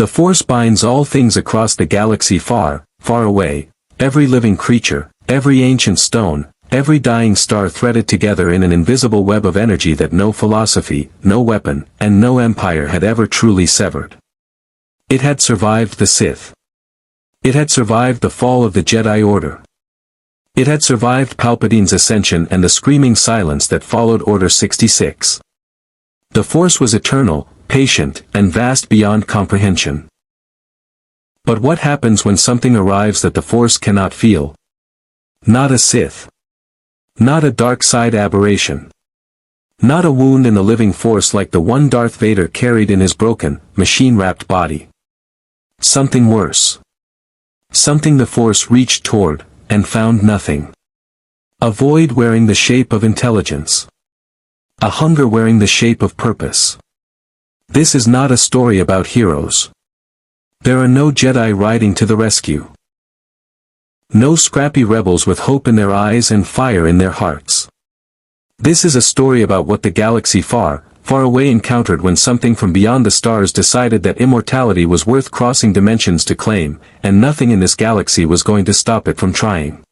The Force binds all things across the galaxy far, far away, every living creature, every ancient stone, every dying star threaded together in an invisible web of energy that no philosophy, no weapon, and no empire had ever truly severed. It had survived the Sith. It had survived the fall of the Jedi Order. It had survived Palpatine's ascension and the screaming silence that followed Order 66. The Force was eternal, patient, and vast beyond comprehension. But what happens when something arrives that the Force cannot feel? Not a Sith. Not a dark side aberration. Not a wound in the living Force like the one Darth Vader carried in his broken, machine-wrapped body. Something worse. Something the Force reached toward, and found nothing. A void wearing the shape of intelligence. A hunger wearing the shape of purpose. This is not a story about heroes. There are no Jedi riding to the rescue. No scrappy rebels with hope in their eyes and fire in their hearts. This is a story about what the galaxy far, far away encountered when something from beyond the stars decided that immortality was worth crossing dimensions to claim, and nothing in this galaxy was going to stop it from trying.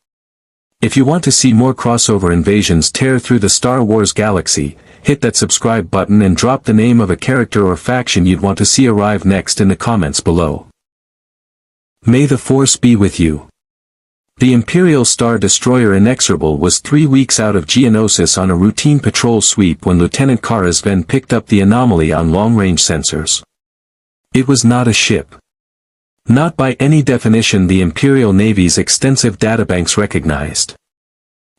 If you want to see more crossover invasions tear through the Star Wars galaxy, hit that subscribe button and drop the name of a character or faction you'd want to see arrive next in the comments below. May the Force be with you. The Imperial Star Destroyer Inexorable was 3 weeks out of Geonosis on a routine patrol sweep when Lieutenant Kara Sven picked up the anomaly on long-range sensors. It was not a ship. Not by any definition the Imperial Navy's extensive databanks recognized.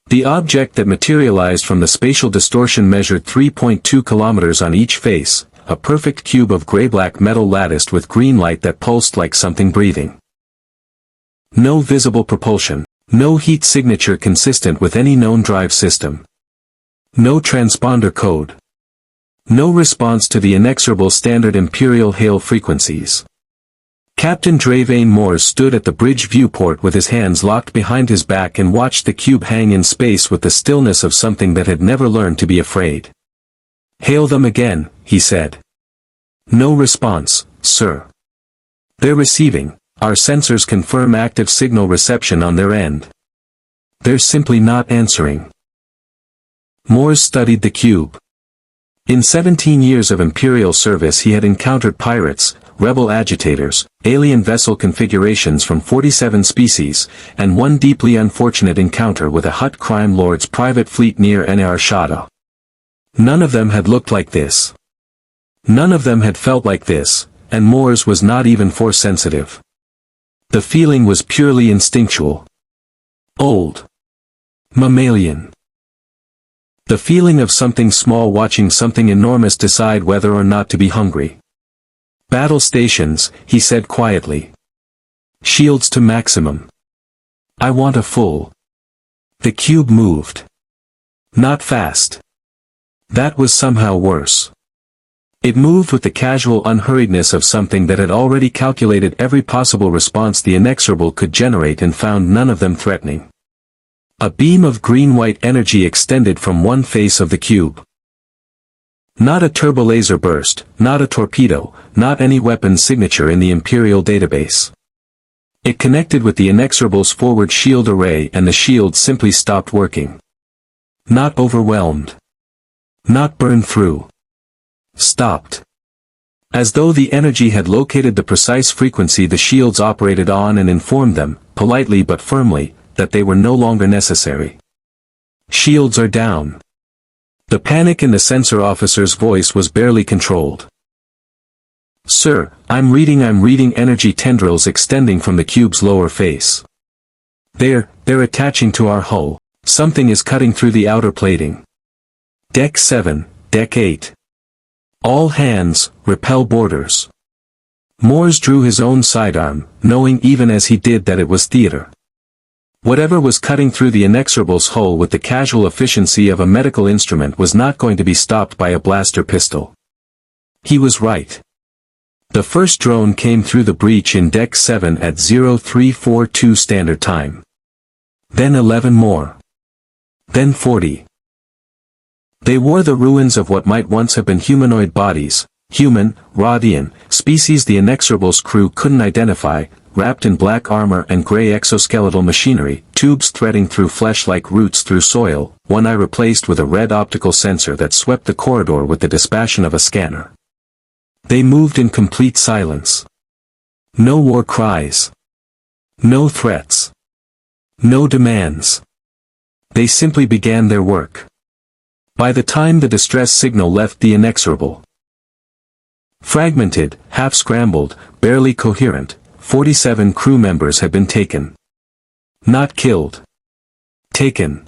The object that materialized from the spatial distortion measured 3.2 kilometers on each face, a perfect cube of gray-black metal latticed with green light that pulsed like something breathing. No visible propulsion, no heat signature consistent with any known drive system. No transponder code. No response to the inexorable standard Imperial hail frequencies. Captain Dravain Moores stood at the bridge viewport with his hands locked behind his back and watched the cube hang in space with the stillness of something that had never learned to be afraid. "Hail them again," he said. "No response, sir. They're receiving. Our sensors confirm active signal reception on their end. They're simply not answering." Moores studied the cube. In 17 years of Imperial service he had encountered pirates, rebel agitators, alien vessel configurations from 47 species, and one deeply unfortunate encounter with a Hutt crime lord's private fleet near Nar Shaddaa. None of them had looked like this. None of them had felt like this, and Moores was not even Force sensitive. The feeling was purely instinctual. Old. Mammalian. The feeling of something small watching something enormous decide whether or not to be hungry. "Battle stations," he said quietly. "Shields to maximum. I want a full." The cube moved. Not fast. That was somehow worse. It moved with the casual unhurriedness of something that had already calculated every possible response the inexorable could generate and found none of them threatening. A beam of green-white energy extended from one face of the cube. Not a turbolaser burst, not a torpedo, not any weapon signature in the Imperial database. It connected with the inexorable's forward shield array and the shield simply stopped working. Not overwhelmed. Not burned through. Stopped. As though the energy had located the precise frequency the shields operated on and informed them, politely but firmly, that they were no longer necessary. "Shields are down." The panic in the sensor officer's voice was barely controlled. "Sir, I'm reading energy tendrils extending from the cube's lower face. They're attaching to our hull. Something is cutting through the outer plating. Deck 7, Deck 8. All hands, repel boarders." Moores drew his own sidearm, knowing even as he did that it was theater. Whatever was cutting through the inexorable's hull with the casual efficiency of a medical instrument was not going to be stopped by a blaster pistol. He was right. The first drone came through the breach in Deck 7 at 0342 Standard Time. Then 11 more. Then 40. They wore the ruins of what might once have been humanoid bodies, human, Rodian, species the Inexorable's crew couldn't identify, wrapped in black armor and gray exoskeletal machinery, tubes threading through flesh like roots through soil, one eye replaced with a red optical sensor that swept the corridor with the dispassion of a scanner. They moved in complete silence. No war cries. No threats. No demands. They simply began their work. By the time the distress signal left the Inexorable, fragmented, half-scrambled, barely coherent, 47 crew members had been taken. Not killed. Taken.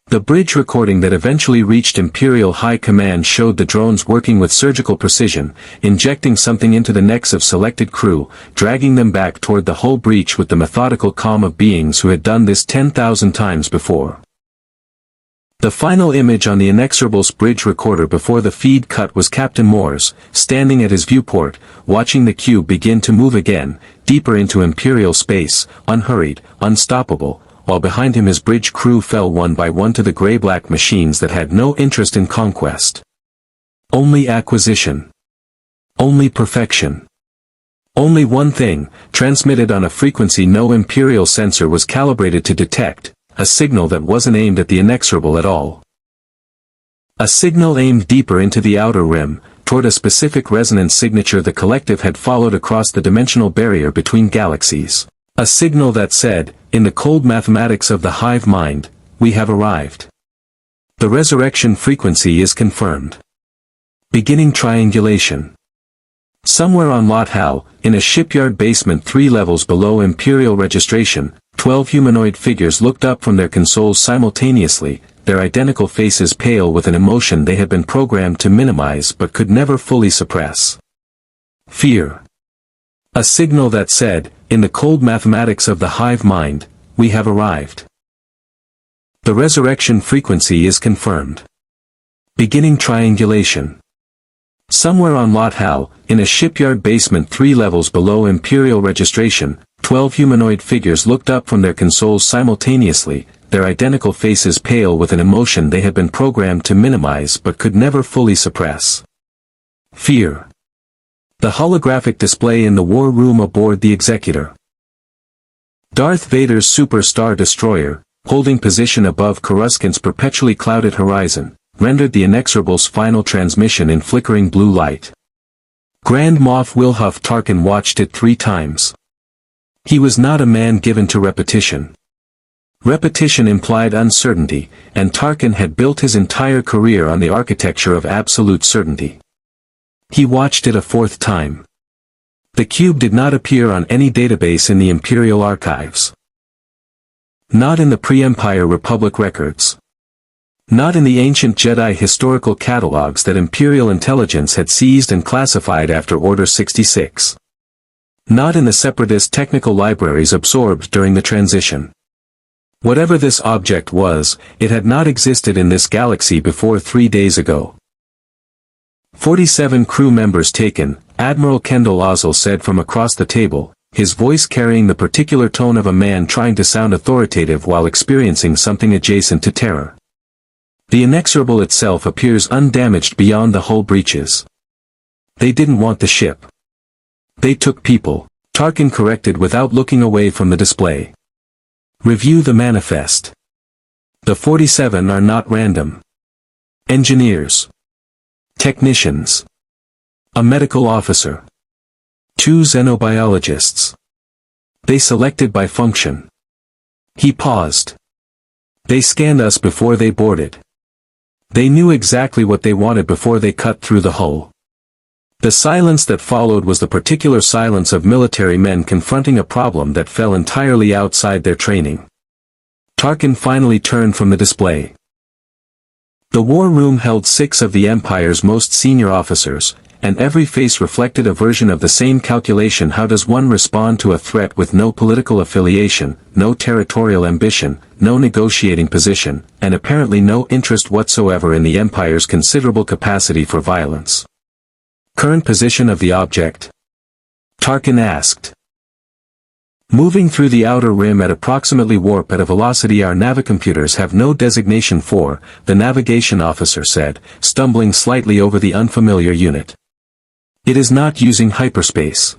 The bridge recording that eventually reached Imperial High Command showed the drones working with surgical precision, injecting something into the necks of selected crew, dragging them back toward the hull breach with the methodical calm of beings who had done this 10,000 times before. The final image on the Inexorable's bridge recorder before the feed cut was Captain Moore's, standing at his viewport, watching the cube begin to move again, deeper into Imperial space, unhurried, unstoppable, while behind him his bridge crew fell one by one to the gray-black machines that had no interest in conquest. Only acquisition. Only perfection. Only one thing, transmitted on a frequency no Imperial sensor was calibrated to detect, a signal that wasn't aimed at the Inexorable at all. A signal aimed deeper into the outer rim, toward a specific resonance signature the collective had followed across the dimensional barrier between galaxies. A signal that said, in the cold mathematics of the hive mind, we have arrived. The resurrection frequency is confirmed. Beginning triangulation. Somewhere on Lothal, in a shipyard basement 3 levels below Imperial registration, 12 humanoid figures looked up from their consoles simultaneously, their identical faces pale with an emotion they had been programmed to minimize but could never fully suppress. Fear. A signal that said, in the cold mathematics of the hive mind, we have arrived. The resurrection frequency is confirmed. Beginning triangulation. Somewhere on Lothal, in a shipyard basement 3 levels below Imperial registration, 12 humanoid figures looked up from their consoles simultaneously, their identical faces pale with an emotion they had been programmed to minimize but could never fully suppress. Fear. The holographic display in the war room aboard the Executor. Darth Vader's Super Star Destroyer, holding position above Coruscant's perpetually clouded horizon, rendered the Inexorable's final transmission in flickering blue light. Grand Moff Wilhuff Tarkin watched it 3 times. He was not a man given to repetition. Repetition implied uncertainty, and Tarkin had built his entire career on the architecture of absolute certainty. He watched it a 4th time. The cube did not appear on any database in the Imperial archives. Not in the pre-Empire Republic records. Not in the ancient Jedi historical catalogs that Imperial intelligence had seized and classified after Order 66. Not in the Separatist technical libraries absorbed during the transition. Whatever this object was, it had not existed in this galaxy before 3 days ago. 47 crew members taken, Admiral Kendall Ozzel said from across the table, his voice carrying the particular tone of a man trying to sound authoritative while experiencing something adjacent to terror. The Inexorable itself appears undamaged beyond the hull breaches. They didn't want the ship. They took people, Tarkin corrected without looking away from the display. Review the manifest. The 47 are not random. Engineers. Technicians. A medical officer. 2 xenobiologists. They selected by function. He paused. They scanned us before they boarded. They knew exactly what they wanted before they cut through the hull. The silence that followed was the particular silence of military men confronting a problem that fell entirely outside their training. Tarkin finally turned from the display. The war room held 6 of the Empire's most senior officers, and every face reflected a version of the same calculation: how does one respond to a threat with no political affiliation, no territorial ambition, no negotiating position, and apparently no interest whatsoever in the Empire's considerable capacity for violence. Current position of the object? Tarkin asked. Moving through the outer rim at approximately warp at a velocity our navicomputers have no designation for, the navigation officer said, stumbling slightly over the unfamiliar unit. It is not using hyperspace.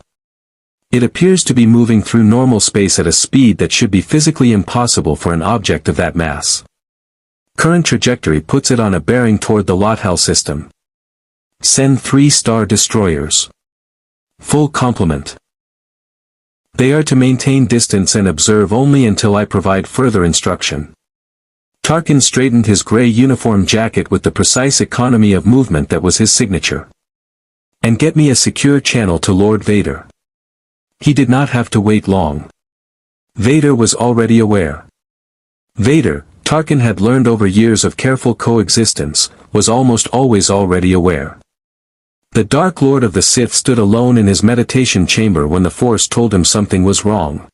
It appears to be moving through normal space at a speed that should be physically impossible for an object of that mass. Current trajectory puts it on a bearing toward the Lothal system. Send 3 star destroyers. Full complement. They are to maintain distance and observe only until I provide further instruction. Tarkin straightened his gray uniform jacket with the precise economy of movement that was his signature. And get me a secure channel to Lord Vader. He did not have to wait long. Vader was already aware. Vader, Tarkin had learned over years of careful coexistence, was almost always already aware. The Dark Lord of the Sith stood alone in his meditation chamber when the Force told him something was wrong.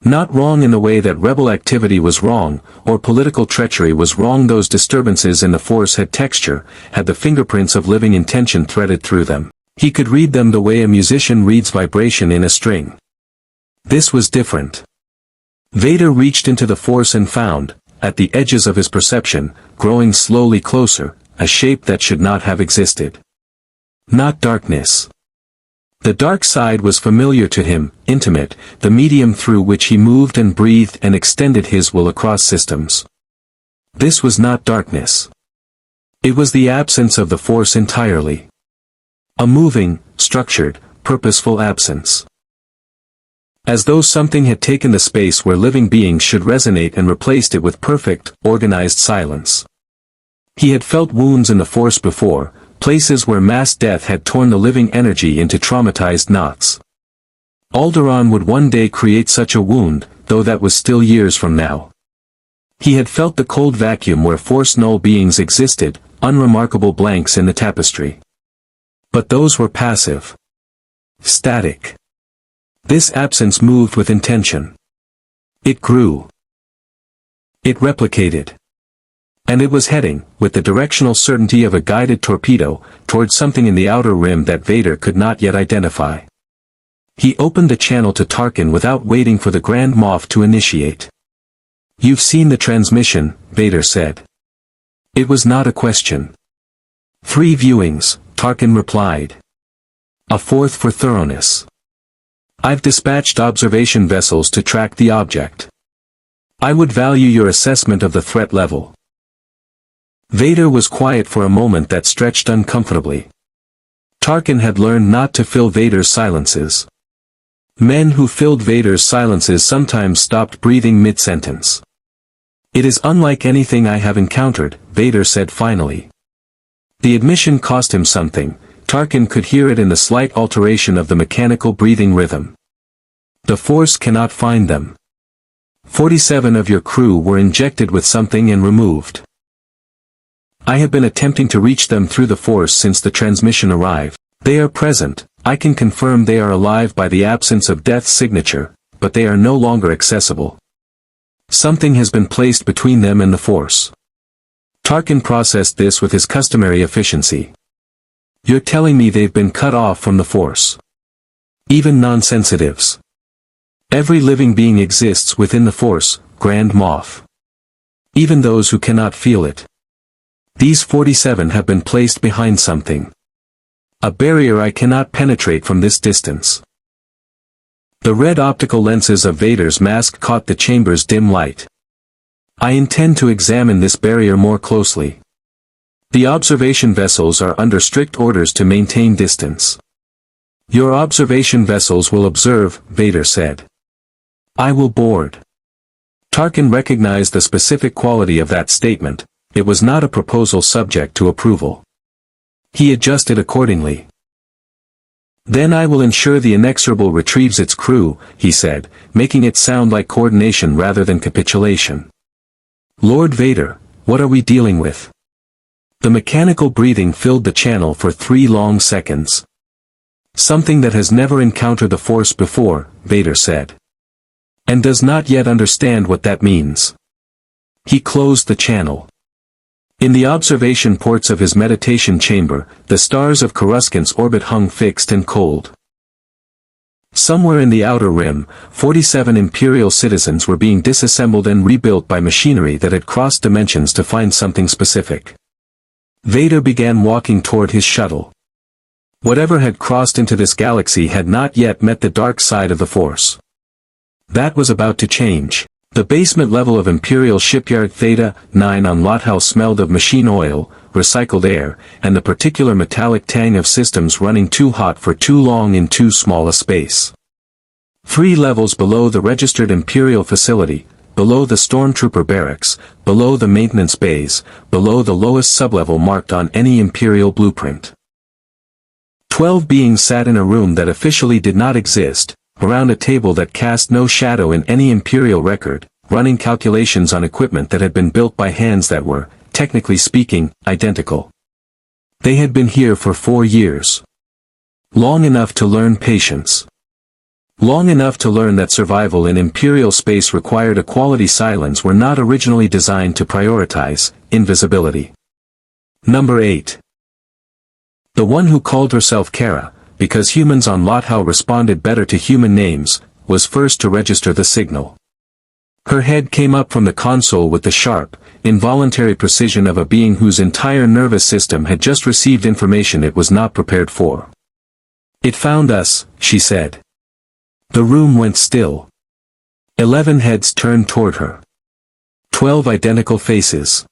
Not wrong in the way that rebel activity was wrong, or political treachery was wrong. Those disturbances in the Force had texture, had the fingerprints of living intention threaded through them. He could read them the way a musician reads vibration in a string. This was different. Vader reached into the Force and found, at the edges of his perception, growing slowly closer, a shape that should not have existed. Not darkness. The dark side was familiar to him, intimate, the medium through which he moved and breathed and extended his will across systems. This was not darkness. It was the absence of the Force entirely. A moving, structured, purposeful absence. As though something had taken the space where living beings should resonate and replaced it with perfect, organized silence. He had felt wounds in the Force before, places where mass death had torn the living energy into traumatized knots. Alderaan would one day create such a wound, though that was still years from now. He had felt the cold vacuum where Force null beings existed, unremarkable blanks in the tapestry. But those were passive. Static. This absence moved with intention. It grew. It replicated. And it was heading, with the directional certainty of a guided torpedo, towards something in the outer rim that Vader could not yet identify. He opened the channel to Tarkin without waiting for the Grand Moff to initiate. "You've seen the transmission," Vader said. It was not a question. 3 viewings, Tarkin replied. A 4th for thoroughness. I've dispatched observation vessels to track the object. I would value your assessment of the threat level. Vader was quiet for a moment that stretched uncomfortably. Tarkin had learned not to fill Vader's silences. Men who filled Vader's silences sometimes stopped breathing mid-sentence. "It is unlike anything I have encountered," Vader said finally. The admission cost him something. Tarkin could hear it in the slight alteration of the mechanical breathing rhythm. "The Force cannot find them. 47 of your crew were injected with something and removed. I have been attempting to reach them through the Force since the transmission arrived. They are present, I can confirm they are alive by the absence of death's signature, but they are no longer accessible. Something has been placed between them and the Force." Tarkin processed this with his customary efficiency. "You're telling me they've been cut off from the Force. Even non-sensitives. Every living being exists within the Force, Grand Moff. Even those who cannot feel it. These 47 have been placed behind something. A barrier I cannot penetrate from this distance." The red optical lenses of Vader's mask caught the chamber's dim light. "I intend to examine this barrier more closely. The observation vessels are under strict orders to maintain distance." "Your observation vessels will observe," Vader said. "I will board." Tarkin recognized the specific quality of that statement. It was not a proposal subject to approval. He adjusted accordingly. "Then I will ensure the Inexorable retrieves its crew," he said, making it sound like coordination rather than capitulation. "Lord Vader, what are we dealing with?" The mechanical breathing filled the channel for 3 long seconds. "Something that has never encountered the Force before," Vader said. "And does not yet understand what that means." He closed the channel. In the observation ports of his meditation chamber, the stars of Coruscant's orbit hung fixed and cold. Somewhere in the outer rim, 47 Imperial citizens were being disassembled and rebuilt by machinery that had crossed dimensions to find something specific. Vader began walking toward his shuttle. Whatever had crossed into this galaxy had not yet met the dark side of the Force. That was about to change. The basement level of Imperial shipyard Theta 9 on Lothal smelled of machine oil, recycled air, and the particular metallic tang of systems running too hot for too long in too small a space. 3 levels below the registered Imperial facility, below the stormtrooper barracks, below the maintenance bays, below the lowest sublevel marked on any Imperial blueprint. 12 beings sat in a room that officially did not exist, around a table that cast no shadow in any Imperial record, running calculations on equipment that had been built by hands that were, technically speaking, identical. They had been here for 4 years. Long enough to learn patience. Long enough to learn that survival in Imperial space required equality. Cylons were not originally designed to prioritize invisibility. Number 8. The one who called herself Kara, because humans on Lothal responded better to human names, was first to register the signal. Her head came up from the console with the sharp, involuntary precision of a being whose entire nervous system had just received information it was not prepared for. "It found us," she said. The room went still. 11 heads turned toward her. 12 identical faces.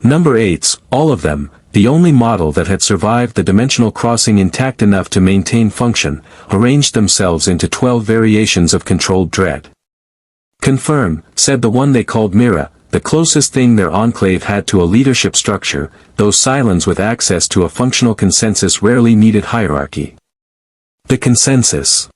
Number 8s, all of them, the only model that had survived the dimensional crossing intact enough to maintain function, arranged themselves into 12 variations of controlled dread. "Confirm," said the one they called Mira, the closest thing their enclave had to a leadership structure. Those Cylons with access to a functional consensus rarely needed hierarchy. The consensus.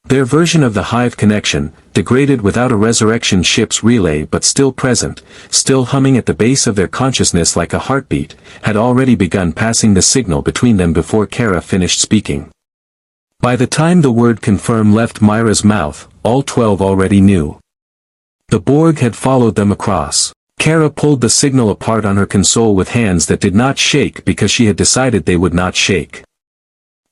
Their version of the hive connection, degraded without a resurrection ship's relay but still present, still humming at the base of their consciousness like a heartbeat, had already begun passing the signal between them before Kara finished speaking. By the time the word confirm left Myra's mouth, all 12 already knew. The Borg had followed them across. Kara pulled the signal apart on her console with hands that did not shake because she had decided they would not shake.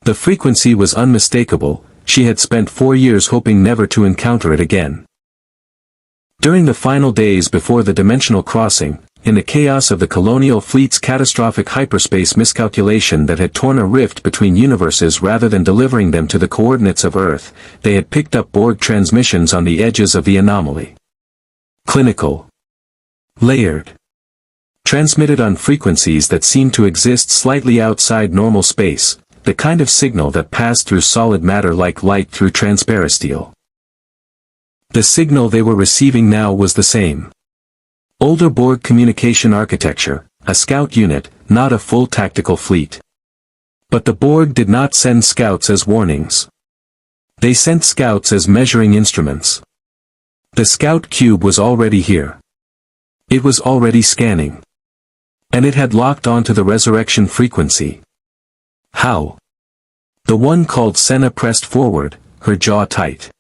The frequency was unmistakable. She had spent 4 years hoping never to encounter it again. During the final days before the dimensional crossing, in the chaos of the colonial fleet's catastrophic hyperspace miscalculation that had torn a rift between universes rather than delivering them to the coordinates of Earth, they had picked up Borg transmissions on the edges of the anomaly. Clinical. Layered. Transmitted on frequencies that seemed to exist slightly outside normal space, the kind of signal that passed through solid matter like light through transparisteel. The signal they were receiving now was the same. Older Borg communication architecture, a scout unit, not a full tactical fleet. But the Borg did not send scouts as warnings. They sent scouts as measuring instruments. The scout cube was already here. It was already scanning. And it had locked onto the resurrection frequency. How? The one called Senna pressed forward, her jaw tight.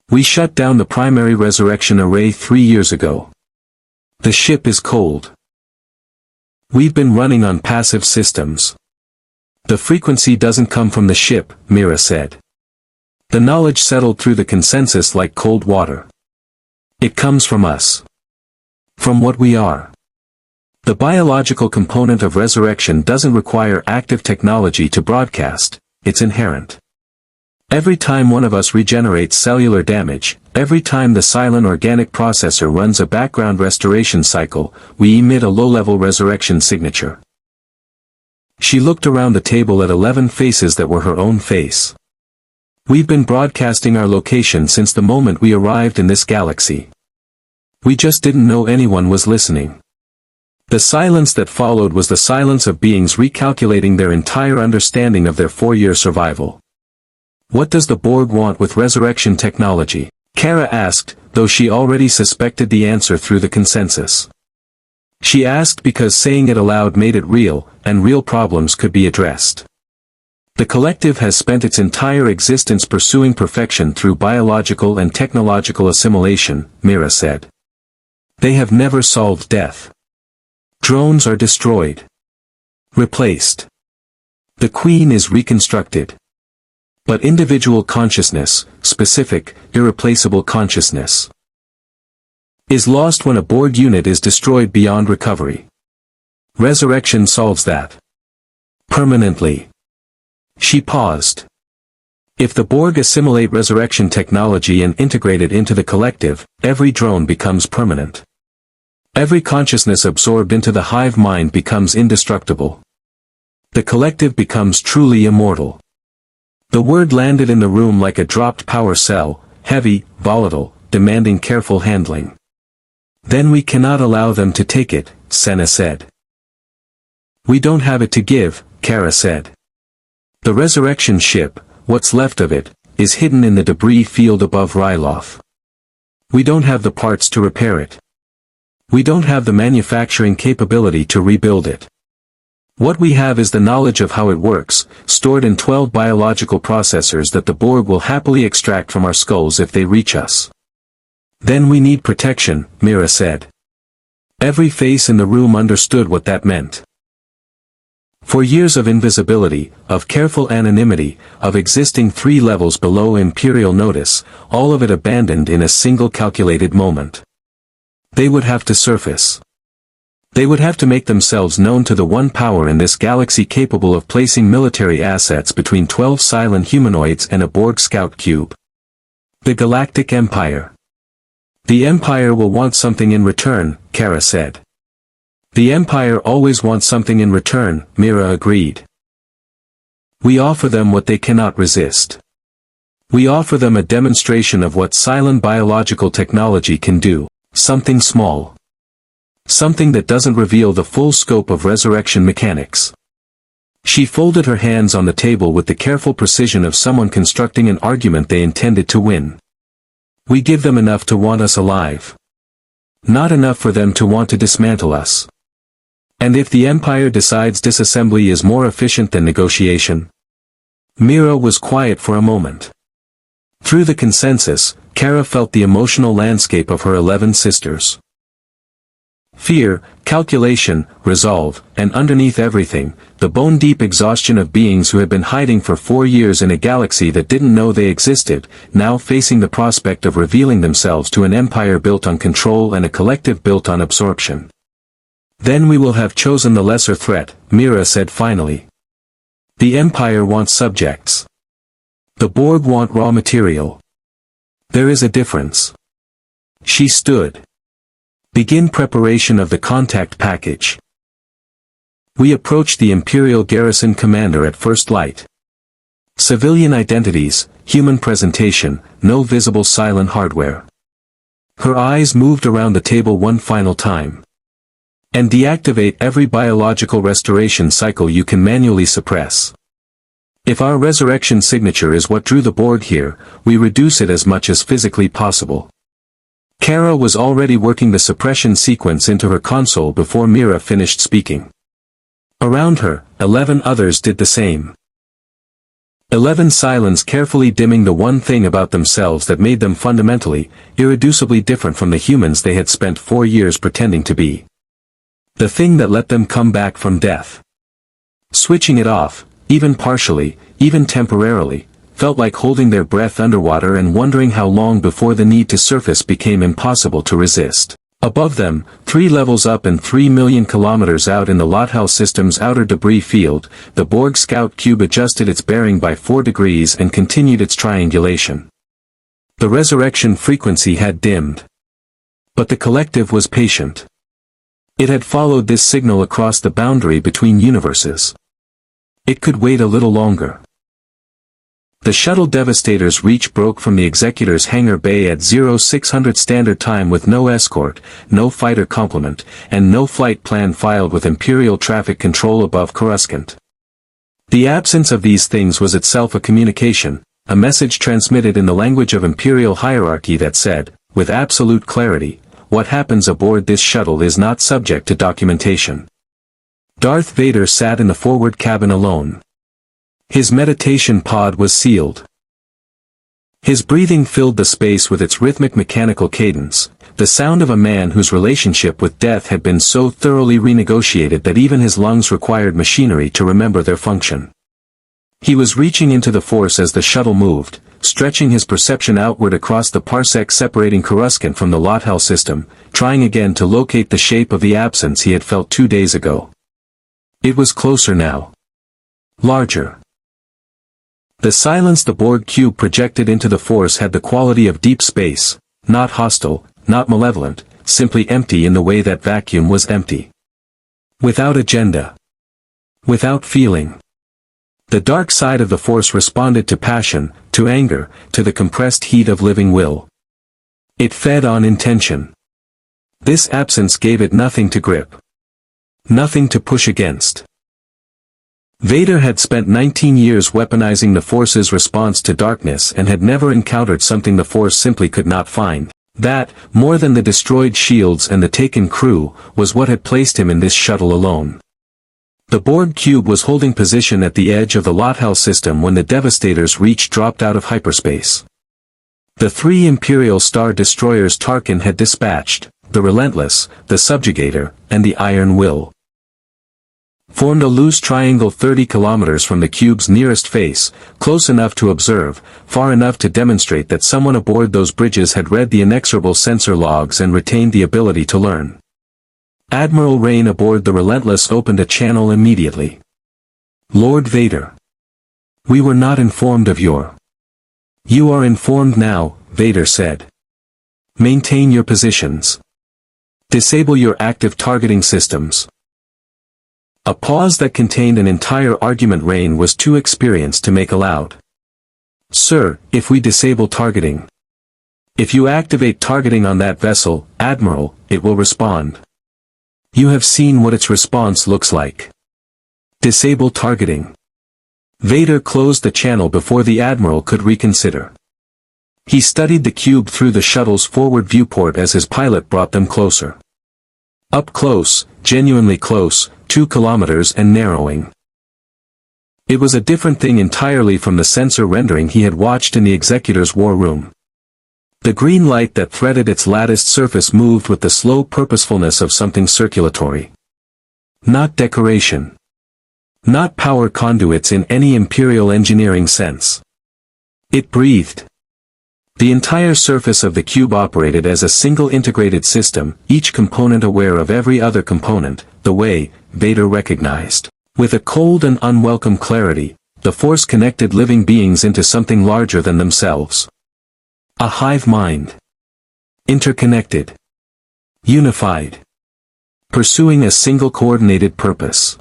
"We shut down the primary resurrection array 3 years ago. The ship is cold. We've been running on passive systems. The frequency doesn't come from the ship," Mira said. The knowledge settled through the consensus like cold water. "It comes from us. From what we are. The biological component of resurrection doesn't require active technology to broadcast, it's inherent. Every time one of us regenerates cellular damage, every time the Cylon organic processor runs a background restoration cycle, we emit a low-level resurrection signature." She looked around the table at 11 faces that were her own face. "We've been broadcasting our location since the moment we arrived in this galaxy. We just didn't know anyone was listening." The silence that followed was the silence of beings recalculating their entire understanding of their 4-year survival. "What does the Borg want with resurrection technology?" Kara asked, though she already suspected the answer through the consensus. She asked because saying it aloud made it real, and real problems could be addressed. "The collective has spent its entire existence pursuing perfection through biological and technological assimilation," Mira said. "They have never solved death. Drones are destroyed. Replaced. The Queen is reconstructed. But individual consciousness, specific, irreplaceable consciousness, is lost when a Borg unit is destroyed beyond recovery. Resurrection solves that. Permanently. She paused. If the Borg assimilate resurrection technology and integrate it into the collective, every drone becomes permanent. Every consciousness absorbed into the hive mind becomes indestructible. The collective becomes truly immortal. The word landed in the room like a dropped power cell, heavy, volatile, demanding careful handling. Then we cannot allow them to take it, Senna said. We don't have it to give, Kara said. The resurrection ship, what's left of it, is hidden in the debris field above Ryloth. We don't have the parts to repair it. We don't have the manufacturing capability to rebuild it. What we have is the knowledge of how it works, stored in 12 biological processors that the Borg will happily extract from our skulls if they reach us. Then we need protection, Mira said. Every face in the room understood what that meant. For years of invisibility, of careful anonymity, of existing 3 levels below Imperial notice, all of it abandoned in a single calculated moment. They would have to surface. They would have to make themselves known to the one power in this galaxy capable of placing military assets between 12 Cylon humanoids and a Borg scout cube. The Galactic Empire. The Empire will want something in return, Kara said. The Empire always wants something in return, Mira agreed. We offer them what they cannot resist. We offer them a demonstration of what Cylon biological technology can do. Something small. Something that doesn't reveal the full scope of resurrection mechanics. She folded her hands on the table with the careful precision of someone constructing an argument they intended to win. We give them enough to want us alive. Not enough for them to want to dismantle us. And if the Empire decides disassembly is more efficient than negotiation? Mira was quiet for a moment. Through the consensus, Kara felt the emotional landscape of her 11 sisters. Fear, calculation, resolve, and underneath everything, the bone-deep exhaustion of beings who had been hiding for 4 years in a galaxy that didn't know they existed, now facing the prospect of revealing themselves to an empire built on control and a collective built on absorption. Then we will have chosen the lesser threat, Mira said finally. The Empire wants subjects. The Borg want raw material. There is a difference. She stood. Begin preparation of the contact package. We approached the Imperial garrison commander at first light. Civilian identities, human presentation, no visible Cylon hardware. Her eyes moved around the table one final time. And deactivate every biological restoration cycle you can manually suppress. If our resurrection signature is what drew the Borg here, we reduce it as much as physically possible. Kara was already working the suppression sequence into her console before Mira finished speaking. Around her, 11 others did the same. 11 Cylons carefully dimming the one thing about themselves that made them fundamentally, irreducibly different from the humans they had spent 4 years pretending to be. The thing that let them come back from death. Switching it off, even partially, even temporarily, felt like holding their breath underwater and wondering how long before the need to surface became impossible to resist. Above them, 3 levels up and 3 million kilometers out in the Lothal system's outer debris field, the Borg scout cube adjusted its bearing by 4 degrees and continued its triangulation. The resurrection frequency had dimmed. But the collective was patient. It had followed this signal across the boundary between universes. It could wait a little longer. The shuttle Devastator's reach broke from the Executor's hangar bay at 0600 standard time with no escort, no fighter complement, and no flight plan filed with Imperial traffic control above Coruscant. The absence of these things was itself a communication, a message transmitted in the language of Imperial hierarchy that said, with absolute clarity, what happens aboard this shuttle is not subject to documentation. Darth Vader sat in the forward cabin alone. His meditation pod was sealed. His breathing filled the space with its rhythmic mechanical cadence, the sound of a man whose relationship with death had been so thoroughly renegotiated that even his lungs required machinery to remember their function. He was reaching into the Force as the shuttle moved, stretching his perception outward across the parsec separating Coruscant from the Lothal system, trying again to locate the shape of the absence he had felt 2 days ago. It was closer now. Larger. The silence the Borg cube projected into the Force had the quality of deep space, not hostile, not malevolent, simply empty in the way that vacuum was empty. Without agenda. Without feeling. The dark side of the Force responded to passion, to anger, to the compressed heat of living will. It fed on intention. This absence gave it nothing to grip. Nothing to push against. Vader had spent 19 years weaponizing the Force's response to darkness and had never encountered something the Force simply could not find. That, more than the destroyed shields and the taken crew, was what had placed him in this shuttle alone. The Borg cube was holding position at the edge of the Lothal system when the Devastator's reach dropped out of hyperspace. The 3 Imperial Star Destroyers Tarkin had dispatched, the Relentless, the Subjugator, and the Iron Will, formed a loose triangle 30 kilometers from the cube's nearest face, close enough to observe, far enough to demonstrate that someone aboard those bridges had read the inexorable sensor logs and retained the ability to learn. Admiral Rain aboard the Relentless opened a channel immediately. Lord Vader. We were not informed of your. You are informed now, Vader said. Maintain your positions. Disable your active targeting systems. A pause that contained an entire argument Rain was too experienced to make aloud. Sir, if we disable targeting. If you activate targeting on that vessel, Admiral, it will respond. You have seen what its response looks like. Disable targeting. Vader closed the channel before the Admiral could reconsider. He studied the cube through the shuttle's forward viewport as his pilot brought them closer. Up close, genuinely close, 2 kilometers and narrowing. It was a different thing entirely from the sensor rendering he had watched in the Executor's war room. The green light that threaded its latticed surface moved with the slow purposefulness of something circulatory. Not decoration. Not power conduits in any Imperial engineering sense. It breathed. The entire surface of the cube operated as a single integrated system, each component aware of every other component, the way, Vader recognized. With a cold and unwelcome clarity, the Force connected living beings into something larger than themselves. A hive mind. Interconnected. Unified. Pursuing a single coordinated purpose.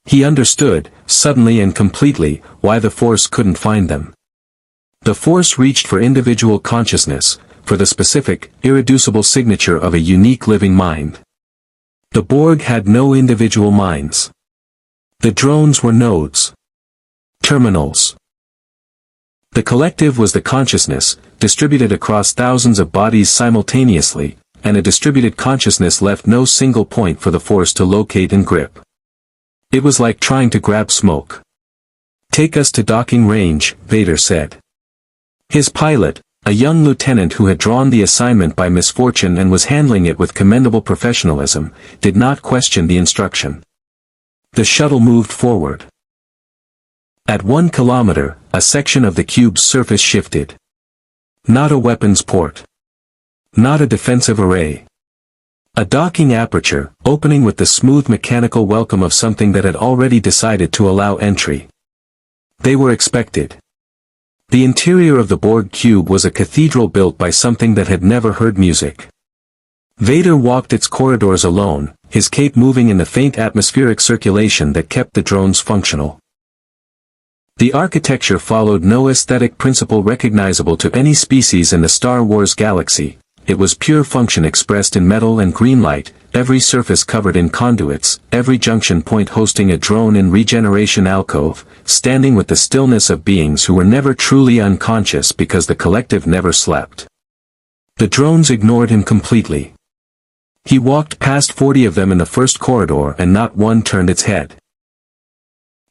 He understood, suddenly and completely, why the Force couldn't find them. The Force reached for individual consciousness, for the specific, irreducible signature of a unique living mind. The Borg had no individual minds. The drones were nodes. Terminals. The collective was the consciousness, distributed across thousands of bodies simultaneously, and a distributed consciousness left no single point for the Force to locate and grip. It was like trying to grab smoke. Take us to docking range, Vader said. His pilot, a young lieutenant who had drawn the assignment by misfortune and was handling it with commendable professionalism, did not question the instruction. The shuttle moved forward. At 1 kilometer, a section of the cube's surface shifted. Not a weapons port. Not a defensive array. A docking aperture, opening with the smooth mechanical welcome of something that had already decided to allow entry. They were expected. The interior of the Borg cube was a cathedral built by something that had never heard music. Vader walked its corridors alone, his cape moving in the faint atmospheric circulation that kept the drones functional. The architecture followed no aesthetic principle recognizable to any species in the Star Wars galaxy. It was pure function expressed in metal and green light, every surface covered in conduits, every junction point hosting a drone in regeneration alcove, standing with the stillness of beings who were never truly unconscious because the collective never slept. The drones ignored him completely. He walked past 40 of them in the first corridor and not one turned its head.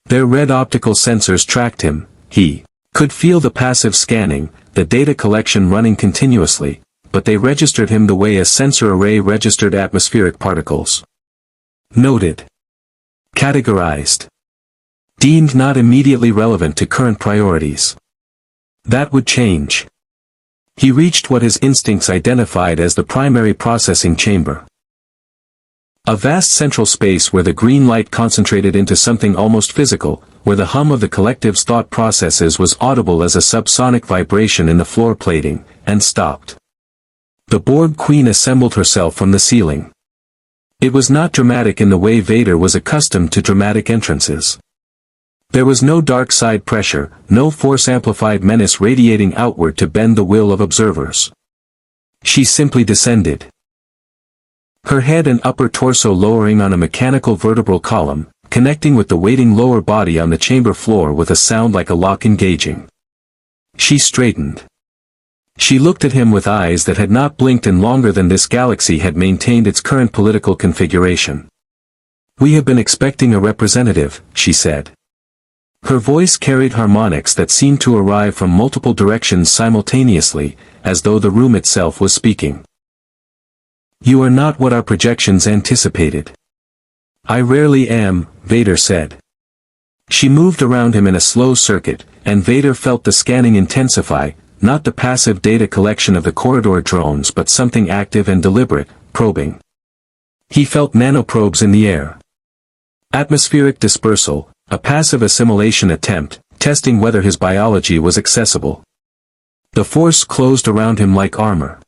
Their red optical sensors tracked him. He could feel the passive scanning, the data collection running continuously, but they registered him the way a sensor array registered atmospheric particles. Noted. Categorized. Deemed not immediately relevant to current priorities. That would change. He reached what his instincts identified as the primary processing chamber. A vast central space where the green light concentrated into something almost physical, where the hum of the collective's thought processes was audible as a subsonic vibration in the floor plating, and stopped. The Borg Queen assembled herself from the ceiling. It was not dramatic in the way Vader was accustomed to dramatic entrances. There was no dark side pressure, no force-amplified menace radiating outward to bend the will of observers. She simply descended. Her head and upper torso lowering on a mechanical vertebral column, connecting with the waiting lower body on the chamber floor with a sound like a lock engaging. She straightened. She looked at him with eyes that had not blinked in longer than this galaxy had maintained its current political configuration. "We have been expecting a representative," she said. Her voice carried harmonics that seemed to arrive from multiple directions simultaneously, as though the room itself was speaking. "You are not what our projections anticipated." "I rarely am," Vader said. She moved around him in a slow circuit, and Vader felt the scanning intensify, not the passive data collection of the corridor drones but something active and deliberate, probing. He felt nanoprobes in the air. Atmospheric dispersal, a passive assimilation attempt, testing whether his biology was accessible. The force closed around him like armor.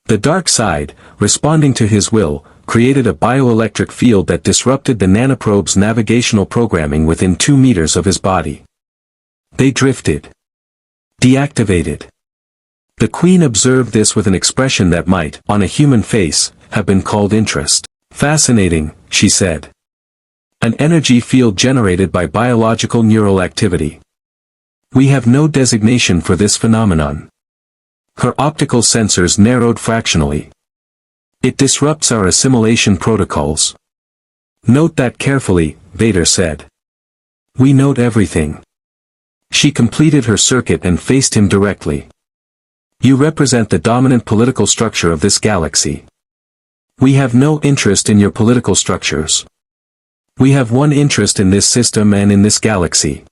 The dark side, responding to his will, created a bioelectric field that disrupted the nanoprobe's navigational programming within 2 meters of his body. They drifted. Deactivated. The Queen observed this with an expression that might, on a human face, have been called interest. "Fascinating," she said. "An energy field generated by biological neural activity. We have no designation for this phenomenon." Her optical sensors narrowed fractionally. "It disrupts our assimilation protocols." "Note that carefully," Vader said. "We note everything." She completed her circuit and faced him directly. "You represent the dominant political structure of this galaxy. We have no interest in your political structures. We have one interest in this system and in this galaxy."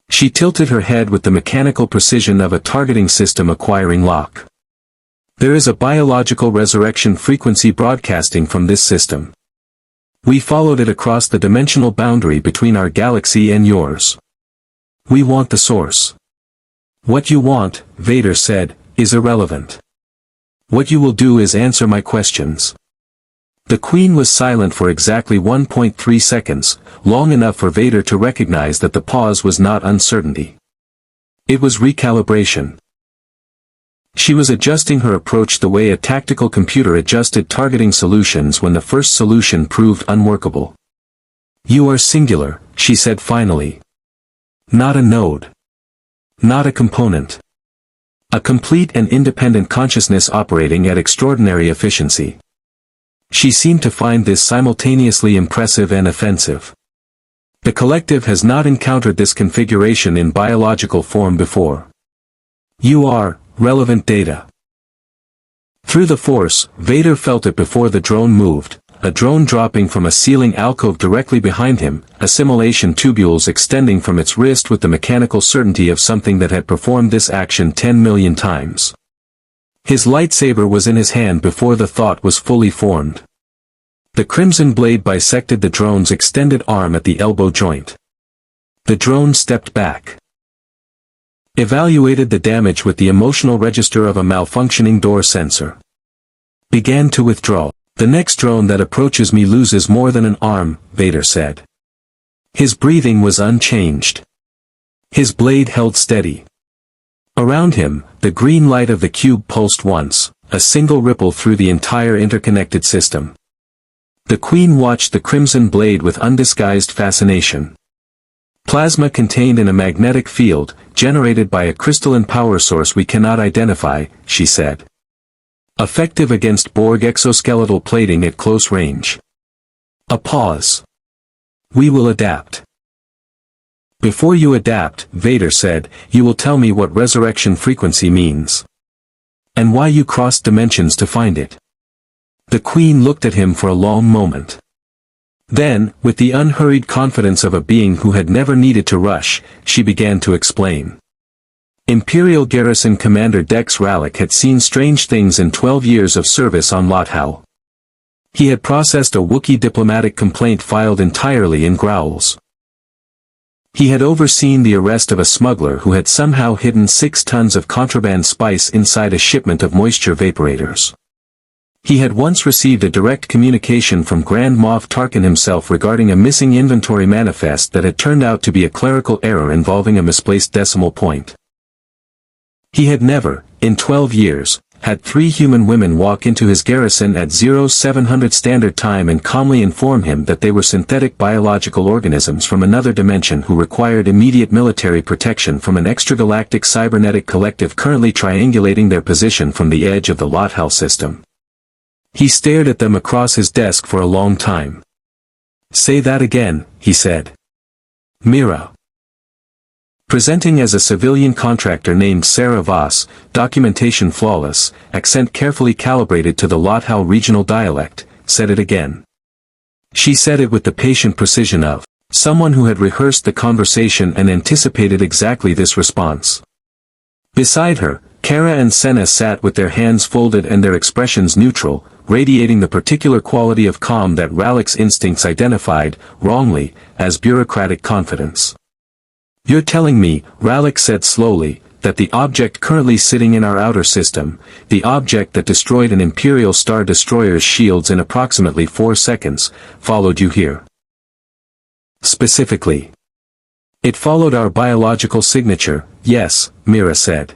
She tilted her head with the mechanical precision of a targeting system acquiring lock. "There is a biological resurrection frequency broadcasting from this system. We followed it across the dimensional boundary between our galaxy and yours. We want the source." "What you want," Vader said, "is irrelevant. What you will do is answer my questions." The Queen was silent for exactly 1.3 seconds, long enough for Vader to recognize that the pause was not uncertainty. It was recalibration. She was adjusting her approach the way a tactical computer adjusted targeting solutions when the first solution proved unworkable. "You are singular," she said finally. "Not a node. Not a component. A complete and independent consciousness operating at extraordinary efficiency." She seemed to find this simultaneously impressive and offensive. The collective has not encountered this configuration in biological form before. "You are relevant data." Through the Force, Vader felt it before the drone moved, a drone dropping from a ceiling alcove directly behind him, assimilation tubules extending from its wrist with the mechanical certainty of something that had performed this action 10 million times. His lightsaber was in his hand before the thought was fully formed. The crimson blade bisected the drone's extended arm at the elbow joint. The drone stepped back. Evaluated the damage with the emotional register of a malfunctioning door sensor. Began to withdraw. "The next drone that approaches me loses more than an arm," Vader said. His breathing was unchanged. His blade held steady. Around him, the green light of the cube pulsed once, a single ripple through the entire interconnected system. The Queen watched the crimson blade with undisguised fascination. "Plasma contained in a magnetic field, generated by a crystalline power source we cannot identify," she said. "Effective against Borg exoskeletal plating at close range." A pause. "We will adapt." "Before you adapt," Vader said, "you will tell me what resurrection frequency means. And why you crossed dimensions to find it." The Queen looked at him for a long moment. Then, with the unhurried confidence of a being who had never needed to rush, she began to explain. Imperial Garrison Commander Dex Rallick had seen strange things in 12 years of service on Lothal. He had processed a Wookiee diplomatic complaint filed entirely in growls. He had overseen the arrest of a smuggler who had somehow hidden 6 tons of contraband spice inside a shipment of moisture vaporators. He had once received a direct communication from Grand Moff Tarkin himself regarding a missing inventory manifest that had turned out to be a clerical error involving a misplaced decimal point. He had never, in 12 years, had 3 human women walk into his garrison at 0700 standard time and calmly inform him that they were synthetic biological organisms from another dimension who required immediate military protection from an extragalactic cybernetic collective currently triangulating their position from the edge of the Lothal system. He stared at them across his desk for a long time. "Say that again," he said. "Mira." Presenting as a civilian contractor named Sarah Voss, documentation flawless, accent carefully calibrated to the Lothal regional dialect, said it again. She said it with the patient precision of someone who had rehearsed the conversation and anticipated exactly this response. Beside her, Kara and Senna sat with their hands folded and their expressions neutral, radiating the particular quality of calm that Rallick's instincts identified, wrongly, as bureaucratic confidence. "You're telling me," Rallick said slowly, "that the object currently sitting in our outer system, the object that destroyed an Imperial Star Destroyer's shields in approximately 4 seconds, followed you here?" "Specifically. It followed our biological signature, yes," Mira said.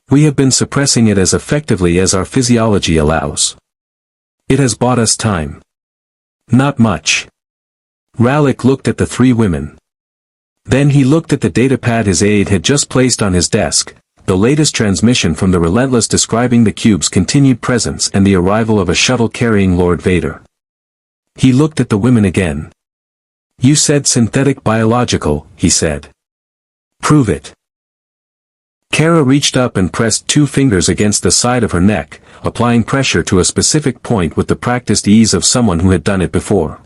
"We have been suppressing it as effectively as our physiology allows. It has bought us time." "Not much." Rallick looked at the 3 women. Then he looked at the datapad his aide had just placed on his desk, the latest transmission from the Relentless describing the cube's continued presence and the arrival of a shuttle carrying Lord Vader. He looked at the women again. "You said synthetic biological," he said. "Prove it." Kara reached up and pressed 2 fingers against the side of her neck, applying pressure to a specific point with the practiced ease of someone who had done it before.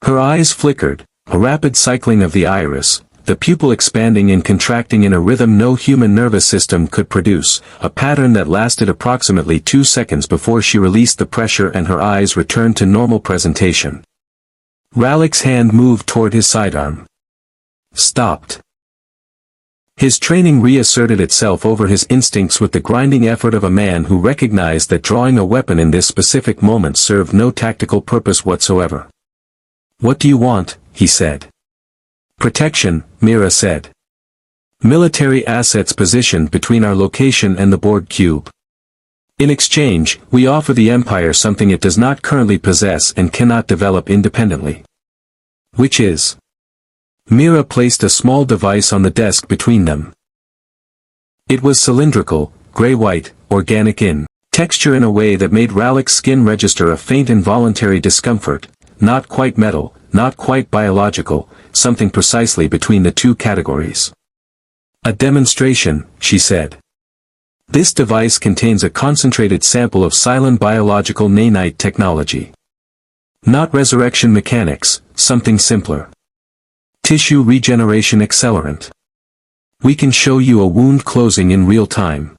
Her eyes flickered, a rapid cycling of the iris, the pupil expanding and contracting in a rhythm no human nervous system could produce, a pattern that lasted approximately 2 seconds before she released the pressure and her eyes returned to normal presentation. Rallick's hand moved toward his sidearm. Stopped. His training reasserted itself over his instincts with the grinding effort of a man who recognized that drawing a weapon in this specific moment served no tactical purpose whatsoever. "What do you want?" he said. "Protection," Mira said. "Military assets positioned between our location and the Borg cube. In exchange, we offer the Empire something it does not currently possess and cannot develop independently." "Which is?" Mira placed a small device on the desk between them. It was cylindrical, gray-white, organic in texture in a way that made Rallick's skin register a faint involuntary discomfort, not quite metal, not quite biological, something precisely between the 2 categories. "A demonstration," she said. "This device contains a concentrated sample of Cylon biological nanite technology. Not resurrection mechanics, something simpler. Tissue regeneration accelerant. We can show you a wound closing in real time.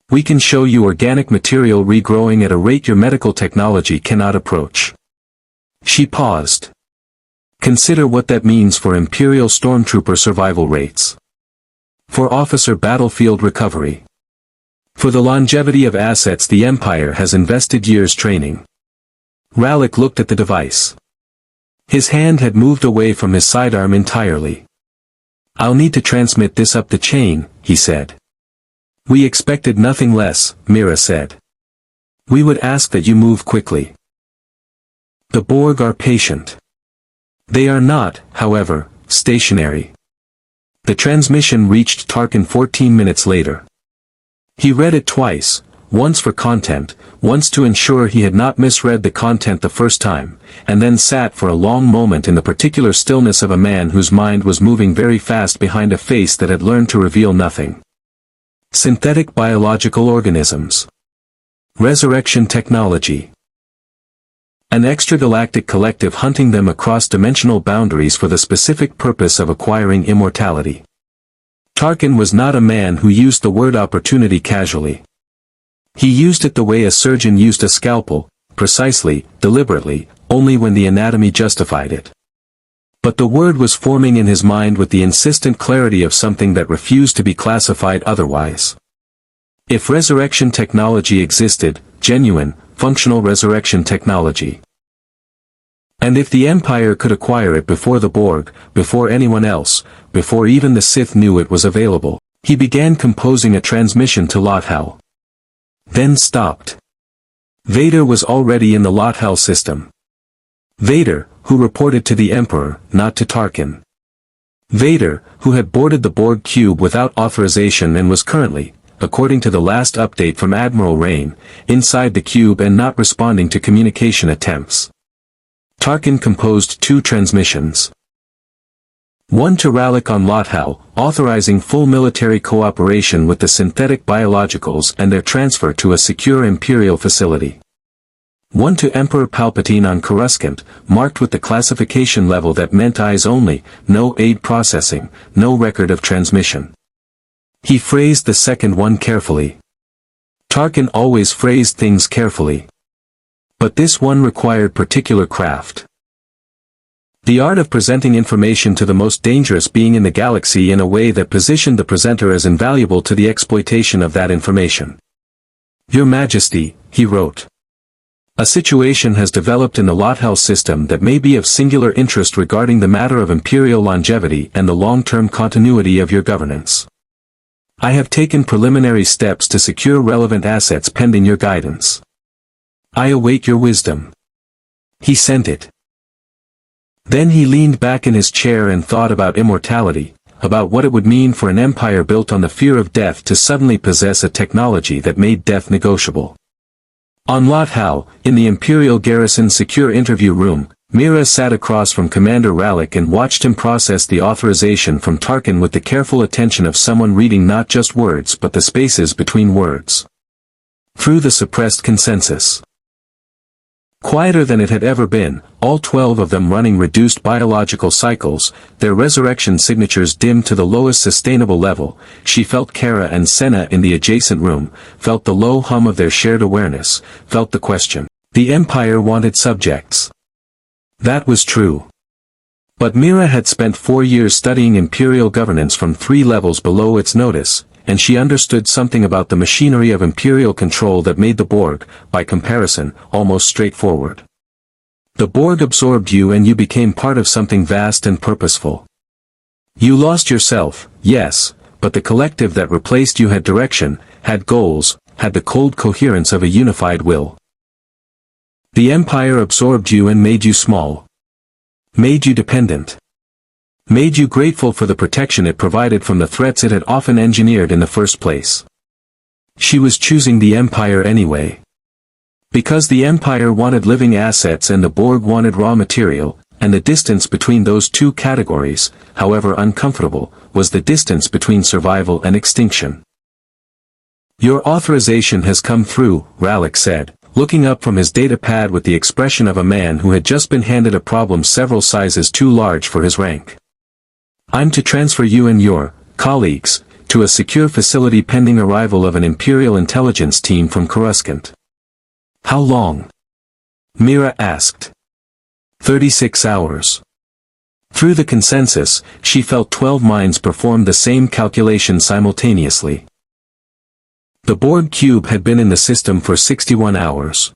We can show you organic material regrowing at a rate your medical technology cannot approach." She paused. "Consider what that means for Imperial stormtrooper survival rates. For officer battlefield recovery. For the longevity of assets the Empire has invested years training." Rallick looked at the device. His hand had moved away from his sidearm entirely. "I'll need to transmit this up the chain," he said. "We expected nothing less," Mira said. "We would ask that you move quickly. The Borg are patient. They are not, however, stationary." The transmission reached Tarkin 14 minutes later. He read it twice, once for content, once to ensure he had not misread the content the first time, and then sat for a long moment in the particular stillness of a man whose mind was moving very fast behind a face that had learned to reveal nothing. Synthetic biological organisms. Resurrection technology. An extragalactic collective hunting them across dimensional boundaries for the specific purpose of acquiring immortality. Tarkin was not a man who used the word opportunity casually. He used it the way a surgeon used a scalpel, precisely, deliberately, only when the anatomy justified it. But the word was forming in his mind with the insistent clarity of something that refused to be classified otherwise. If resurrection technology existed, genuine, functional resurrection technology. And if the Empire could acquire it before the Borg, before anyone else, before even the Sith knew it was available, he began composing a transmission to Lothal. Then stopped. Vader was already in the Lothal system. Vader, who reported to the Emperor, not to Tarkin. Vader, who had boarded the Borg cube without authorization and was currently, according to the last update from Admiral Rain, inside the cube and not responding to communication attempts. Tarkin composed 2 transmissions. One to Rallick on Lothal, authorizing full military cooperation with the synthetic biologicals and their transfer to a secure Imperial facility. One to Emperor Palpatine on Coruscant, marked with the classification level that meant eyes only, no aid processing, no record of transmission. He phrased the second one carefully. Tarkin always phrased things carefully. But this one required particular craft. The art of presenting information to the most dangerous being in the galaxy in a way that positioned the presenter as invaluable to the exploitation of that information. Your Majesty, he wrote. A situation has developed in the Lothal system that may be of singular interest regarding the matter of Imperial longevity and the long-term continuity of your governance. I have taken preliminary steps to secure relevant assets pending your guidance. I await your wisdom. He sent it. Then he leaned back in his chair and thought about immortality, about what it would mean for an empire built on the fear of death to suddenly possess a technology that made death negotiable. On Lothal, in the Imperial garrison secure interview room, Mira sat across from Commander Rallick and watched him process the authorization from Tarkin with the careful attention of someone reading not just words but the spaces between words. Through the suppressed consensus. Quieter than it had ever been, all 12 of them running reduced biological cycles, their resurrection signatures dimmed to the lowest sustainable level, she felt Kara and Senna in the adjacent room, felt the low hum of their shared awareness, felt the question. The Empire wanted subjects. That was true. But Mira had spent 4 years studying Imperial governance from 3 levels below its notice, and she understood something about the machinery of Imperial control that made the Borg, by comparison, almost straightforward. The Borg absorbed you and you became part of something vast and purposeful. You lost yourself, yes, but the collective that replaced you had direction, had goals, had the cold coherence of a unified will. The Empire absorbed you and made you small. Made you dependent. Made you grateful for the protection it provided from the threats it had often engineered in the first place. She was choosing the Empire anyway. Because the Empire wanted living assets and the Borg wanted raw material, and the distance between those 2 categories, however uncomfortable, was the distance between survival and extinction. Your authorization has come through, Rallick said, looking up from his data pad with the expression of a man who had just been handed a problem several sizes too large for his rank. I'm to transfer you and your colleagues to a secure facility pending arrival of an Imperial intelligence team from Coruscant. How long? Mira asked. 36 hours. Through the consensus, she felt 12 minds performed the same calculation simultaneously. The Borg cube had been in the system for 61 hours.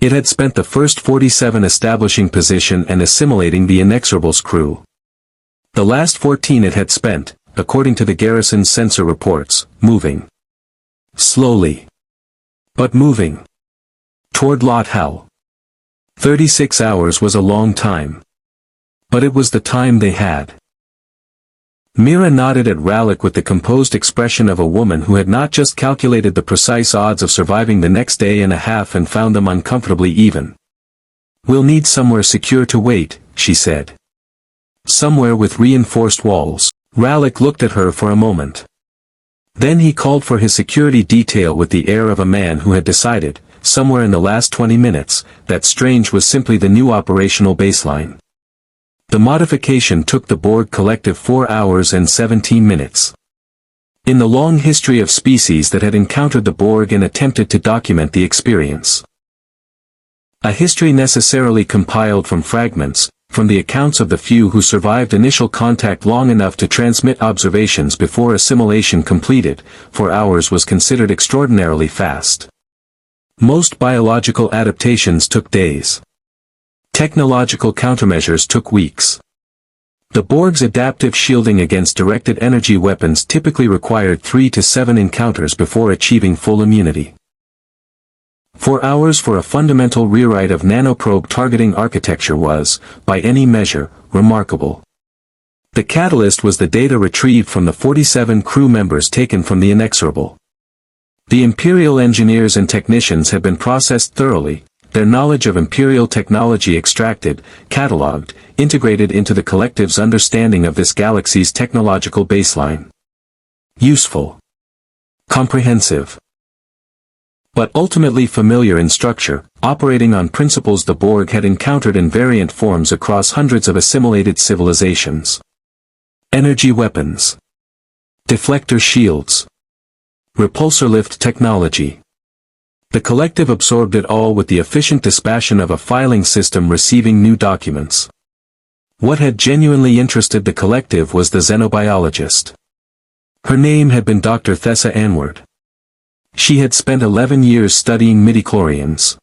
It had spent the first 47 establishing position and assimilating the Inexorable's crew. The last 14 it had spent, according to the garrison's sensor reports, moving. Slowly. But moving. Toward Lothal. 36 hours was a long time. But it was the time they had. Mira nodded at Rallick with the composed expression of a woman who had not just calculated the precise odds of surviving the next day and a half and found them uncomfortably even. We'll need somewhere secure to wait, she said. Somewhere with reinforced walls. Rallick looked at her for a moment. Then he called for his security detail with the air of a man who had decided, somewhere in the last 20 minutes, that Strange was simply the new operational baseline. The modification took the Borg collective 4 hours and 17 minutes. In the long history of species that had encountered the Borg and attempted to document the experience. A history necessarily compiled from fragments, from the accounts of the few who survived initial contact long enough to transmit observations before assimilation completed, for hours was considered extraordinarily fast. Most biological adaptations took days. Technological countermeasures took weeks. The Borg's adaptive shielding against directed energy weapons typically required 3 to 7 encounters before achieving full immunity. 4 hours for a fundamental rewrite of nanoprobe targeting architecture was, by any measure, remarkable. The catalyst was the data retrieved from the 47 crew members taken from the Inexorable. The Imperial engineers and technicians had been processed thoroughly, their knowledge of Imperial technology extracted, catalogued, integrated into the collective's understanding of this galaxy's technological baseline. Useful. Comprehensive. But ultimately familiar in structure, operating on principles the Borg had encountered in variant forms across hundreds of assimilated civilizations. Energy weapons. Deflector shields. Repulsor lift technology. The collective absorbed it all with the efficient dispatching of a filing system receiving new documents. What had genuinely interested the collective was the xenobiologist. Her name had been Dr. Thessa Anward. She had spent 11 years studying midichlorians.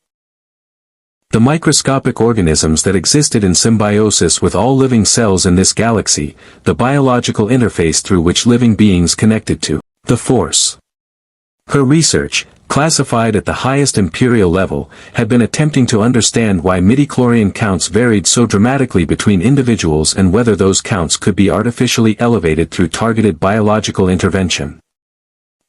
The microscopic organisms that existed in symbiosis with all living cells in this galaxy, the biological interface through which living beings connected to the Force. Her research, classified at the highest Imperial level, had been attempting to understand why midichlorian counts varied so dramatically between individuals and whether those counts could be artificially elevated through targeted biological intervention.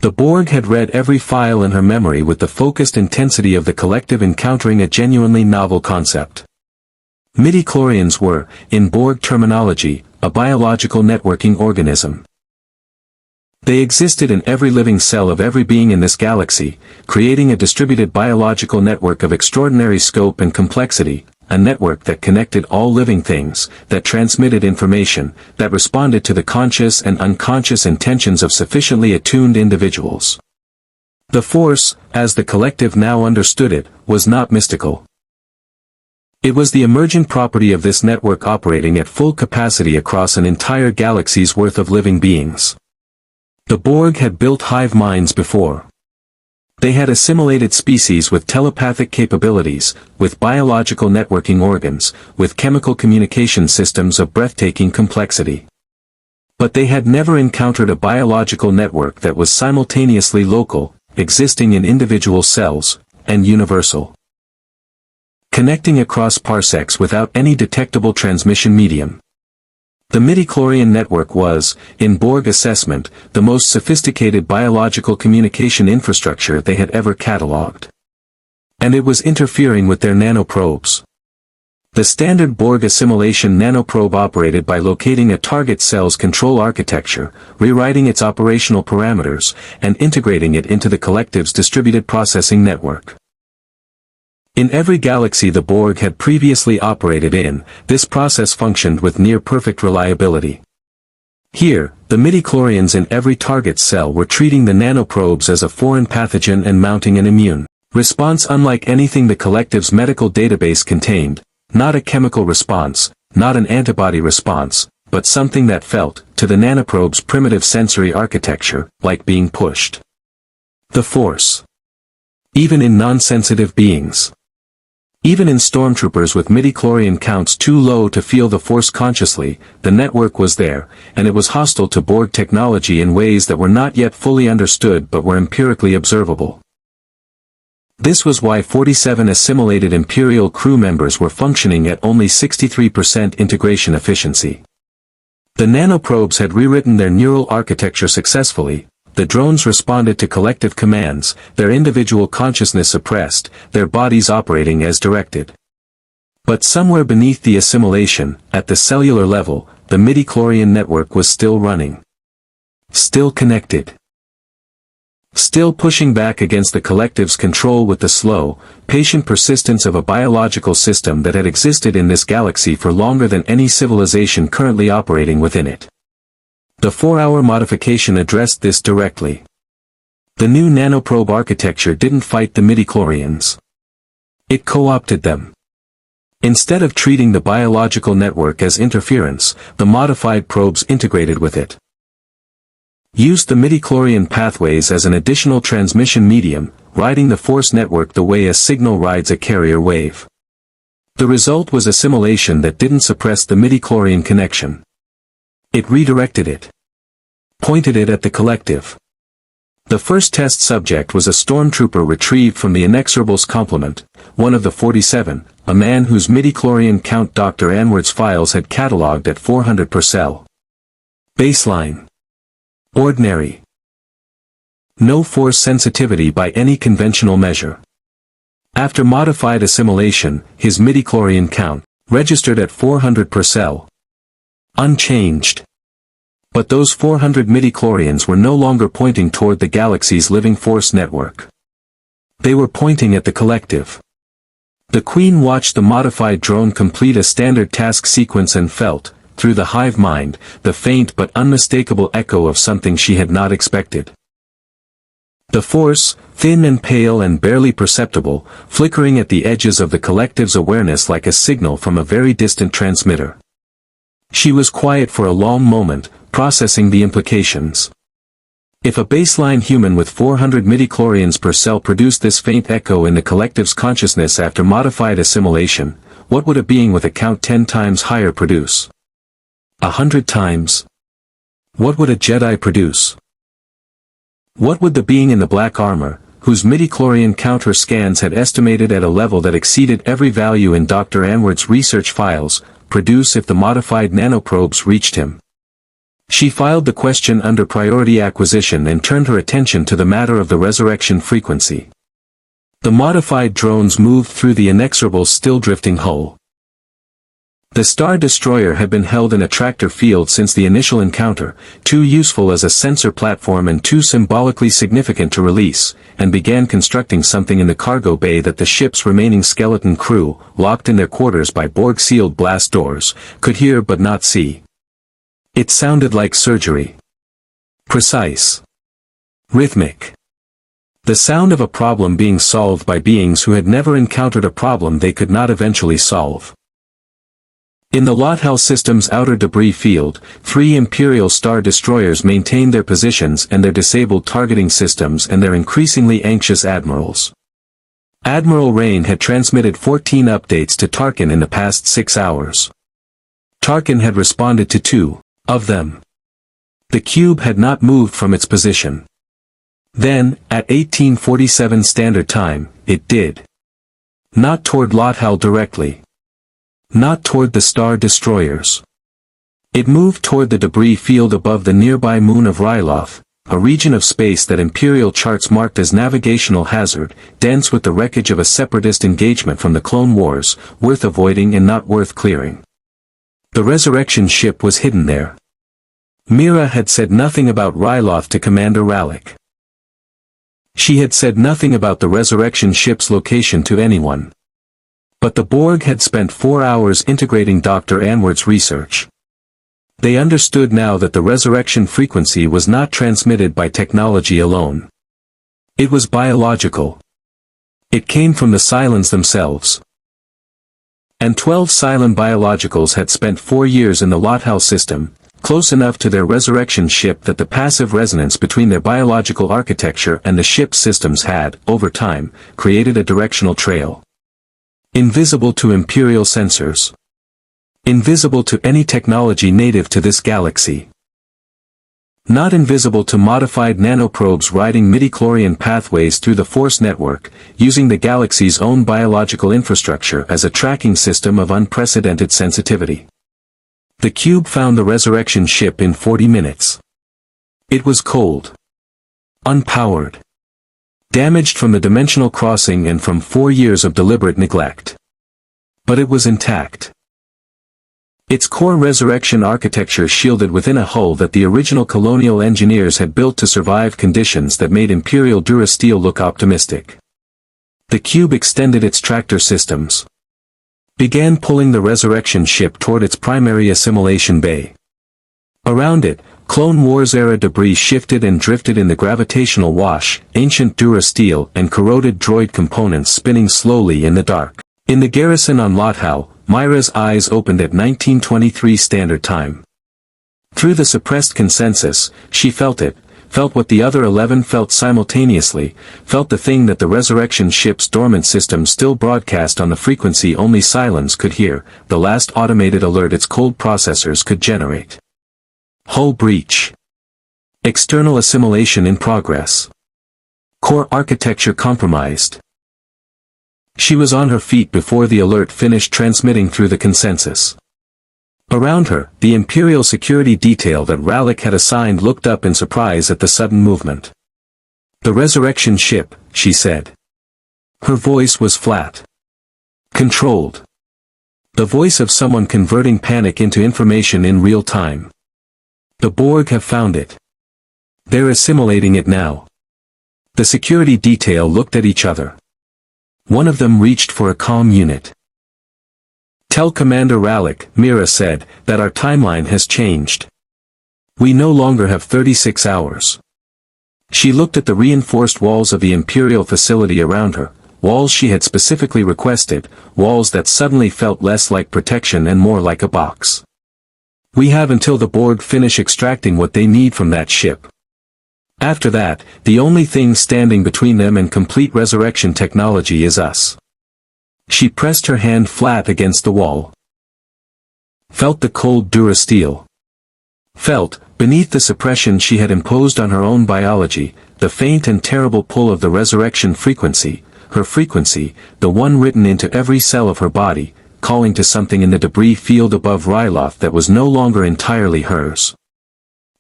The Borg had read every file in her memory with the focused intensity of the collective encountering a genuinely novel concept. Midichlorians were, in Borg terminology, a biological networking organism. They existed in every living cell of every being in this galaxy, creating a distributed biological network of extraordinary scope and complexity, a network that connected all living things, that transmitted information, that responded to the conscious and unconscious intentions of sufficiently attuned individuals. The Force, as the collective now understood it, was not mystical. It was the emergent property of this network operating at full capacity across an entire galaxy's worth of living beings. The Borg had built hive minds before. They had assimilated species with telepathic capabilities, with biological networking organs, with chemical communication systems of breathtaking complexity. But they had never encountered a biological network that was simultaneously local, existing in individual cells, and universal. Connecting across parsecs without any detectable transmission medium. The midichlorian network was, in Borg assessment, the most sophisticated biological communication infrastructure they had ever catalogued. And it was interfering with their nanoprobes. The standard Borg assimilation nanoprobe operated by locating a target cell's control architecture, rewriting its operational parameters, and integrating it into the collective's distributed processing network. In every galaxy the Borg had previously operated in, this process functioned with near-perfect reliability. Here, the midichlorians in every target cell were treating the nanoprobes as a foreign pathogen and mounting an immune response unlike anything the collective's medical database contained, not a chemical response, not an antibody response, but something that felt, to the nanoprobe's primitive sensory architecture, like being pushed. The Force. Even in non-sensitive beings. Even in stormtroopers with midichlorian counts too low to feel the Force consciously, the network was there, and it was hostile to Borg technology in ways that were not yet fully understood but were empirically observable. This was why 47 assimilated Imperial crew members were functioning at only 63% integration efficiency. The nanoprobes had rewritten their neural architecture successfully. The drones responded to collective commands, their individual consciousness suppressed, their bodies operating as directed. But somewhere beneath the assimilation, at the cellular level, the midichlorian network was still running. Still connected. Still pushing back against the collective's control with the slow, patient persistence of a biological system that had existed in this galaxy for longer than any civilization currently operating within it. The 4-hour modification addressed this directly. The new nanoprobe architecture didn't fight the midichlorians. It co-opted them. Instead of treating the biological network as interference, the modified probes integrated with it. Used the midichlorian pathways as an additional transmission medium, riding the force network the way a signal rides a carrier wave. The result was assimilation that didn't suppress the midichlorian connection. It redirected it. Pointed it at the collective. The first test subject was a stormtrooper retrieved from the Inexorable's complement, one of the 47, a man whose midichlorian count Dr. Anward's files had catalogued at 400 per cell. Baseline. Ordinary. No force sensitivity by any conventional measure. After modified assimilation, his midichlorian count, registered at 400 per cell. Unchanged. But those 400 midichlorians were no longer pointing toward the galaxy's living force network. They were pointing at the collective. The Queen watched the modified drone complete a standard task sequence and felt, through the hive mind, the faint but unmistakable echo of something she had not expected. The force, thin and pale and barely perceptible, flickering at the edges of the collective's awareness like a signal from a very distant transmitter. She was quiet for a long moment, processing the implications. If a baseline human with 400 midichlorians per cell produced this faint echo in the collective's consciousness after modified assimilation, what would a being with a count 10 times higher produce? 100 times? What would a Jedi produce? What would the being in the black armor, whose midichlorian counter scans had estimated at a level that exceeded every value in Dr. Anward's research files, produce if the modified nanoprobes reached him? She filed the question under priority acquisition and turned her attention to the matter of the resurrection frequency. The modified drones moved through the Inexorable's still drifting hull. The Star Destroyer had been held in a tractor field since the initial encounter, too useful as a sensor platform and too symbolically significant to release, and began constructing something in the cargo bay that the ship's remaining skeleton crew, locked in their quarters by Borg-sealed blast doors, could hear but not see. It sounded like surgery. Precise. Rhythmic. The sound of a problem being solved by beings who had never encountered a problem they could not eventually solve. In the Lothal system's outer debris field, 3 Imperial Star Destroyers maintained their positions and their disabled targeting systems and their increasingly anxious admirals. Admiral Rain had transmitted 14 updates to Tarkin in the past 6 hours. Tarkin had responded to 2 of them. The cube had not moved from its position. Then, at 1847 Standard Time, it did. Not toward Lothal directly. Not toward the Star Destroyers. It moved toward the debris field above the nearby moon of Ryloth, a region of space that Imperial charts marked as navigational hazard, dense with the wreckage of a separatist engagement from the Clone Wars, worth avoiding and not worth clearing. The resurrection ship was hidden there. Mira had said nothing about Ryloth to Commander Rallick. She had said nothing about the resurrection ship's location to anyone. But the Borg had spent 4 hours integrating Dr. Anward's research. They understood now that the resurrection frequency was not transmitted by technology alone. It was biological. It came from the Cylons themselves. And 12 Cylon biologicals had spent 4 years in the Lothal system, close enough to their resurrection ship that the passive resonance between their biological architecture and the ship's systems had, over time, created a directional trail. Invisible to Imperial sensors. Invisible to any technology native to this galaxy. Not invisible to modified nanoprobes riding midichlorian pathways through the Force network, using the galaxy's own biological infrastructure as a tracking system of unprecedented sensitivity. The cube found the resurrection ship in 40 minutes. It was cold. Unpowered. Damaged from the dimensional crossing and from 4 years of deliberate neglect. But it was intact. Its core resurrection architecture shielded within a hull that the original colonial engineers had built to survive conditions that made Imperial Durasteel look optimistic. The cube extended its tractor systems. Began pulling the resurrection ship toward its primary assimilation bay. Around it, Clone Wars era debris shifted and drifted in the gravitational wash, ancient Dura steel and corroded droid components spinning slowly in the dark. In the garrison on Lothal, Myra's eyes opened at 1923 Standard Time. Through the suppressed consensus, she felt it, felt what the other 11 felt simultaneously, felt the thing that the resurrection ship's dormant system still broadcast on the frequency only Cylons could hear, the last automated alert its cold processors could generate. Hull breach. External assimilation in progress. Core architecture compromised. She was on her feet before the alert finished transmitting through the consensus. Around her, the Imperial security detail that Rallick had assigned looked up in surprise at the sudden movement. "The resurrection ship," she said. Her voice was flat. Controlled. The voice of someone converting panic into information in real time. "The Borg have found it. They're assimilating it now." The security detail looked at each other. One of them reached for a comm unit. "Tell Commander Rallick," Mira said, "that our timeline has changed. We no longer have 36 hours. She looked at the reinforced walls of the Imperial facility around her, walls she had specifically requested, walls that suddenly felt less like protection and more like a box. "We have until the Borg finish extracting what they need from that ship. After that, the only thing standing between them and complete resurrection technology is us." She pressed her hand flat against the wall. Felt the cold Dura steel. Felt, beneath the suppression she had imposed on her own biology, the faint and terrible pull of the resurrection frequency, her frequency, the one written into every cell of her body, calling to something in the debris field above Ryloth that was no longer entirely hers.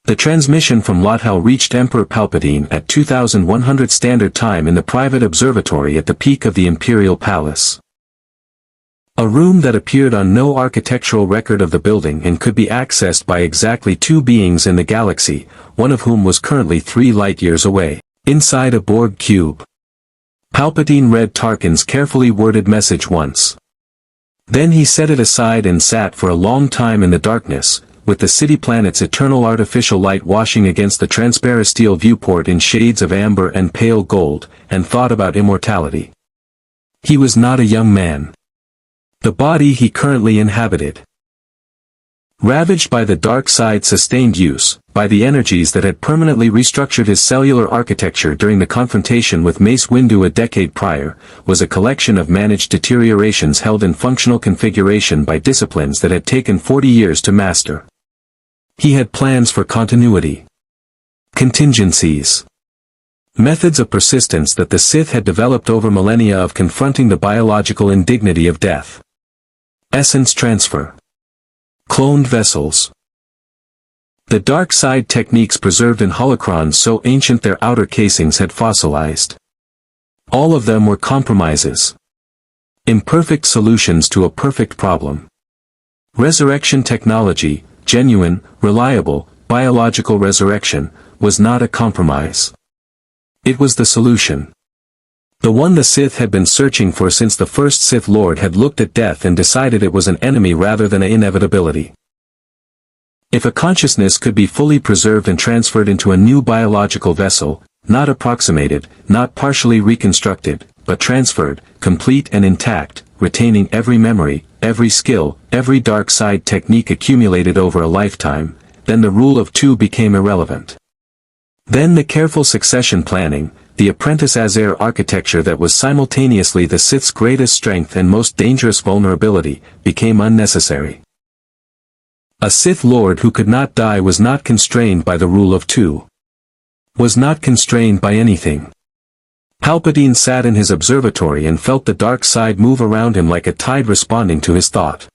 The transmission from Lothal reached Emperor Palpatine at 2100 Standard Time in the private observatory at the peak of the Imperial Palace. A room that appeared on no architectural record of the building and could be accessed by exactly two beings in the galaxy, one of whom was currently 3 light-years away, inside a Borg cube. Palpatine read Tarkin's carefully worded message once. Then he set it aside and sat for a long time in the darkness, with the city planet's eternal artificial light washing against the transparent steel viewport in shades of amber and pale gold, and thought about immortality. He was not a young man. The body he currently inhabited, ravaged by the dark side sustained use, by the energies that had permanently restructured his cellular architecture during the confrontation with Mace Windu a decade prior, was a collection of managed deteriorations held in functional configuration by disciplines that had taken 40 years to master. He had plans for continuity. Contingencies. Methods of persistence that the Sith had developed over millennia of confronting the biological indignity of death. Essence transfer. Cloned vessels. The dark side techniques preserved in holocrons so ancient their outer casings had fossilized. All of them were compromises. Imperfect solutions to a perfect problem. Resurrection technology, genuine, reliable, biological resurrection, was not a compromise. It was the solution. The one the Sith had been searching for since the first Sith Lord had looked at death and decided it was an enemy rather than an inevitability. If a consciousness could be fully preserved and transferred into a new biological vessel, not approximated, not partially reconstructed, but transferred, complete and intact, retaining every memory, every skill, every dark side technique accumulated over a lifetime, then the rule of two became irrelevant. Then the careful succession planning, the apprentice as heir architecture that was simultaneously the Sith's greatest strength and most dangerous vulnerability, became unnecessary. A Sith Lord who could not die was not constrained by the rule of two. Was not constrained by anything. Palpatine sat in his observatory and felt the dark side move around him like a tide responding to his thought.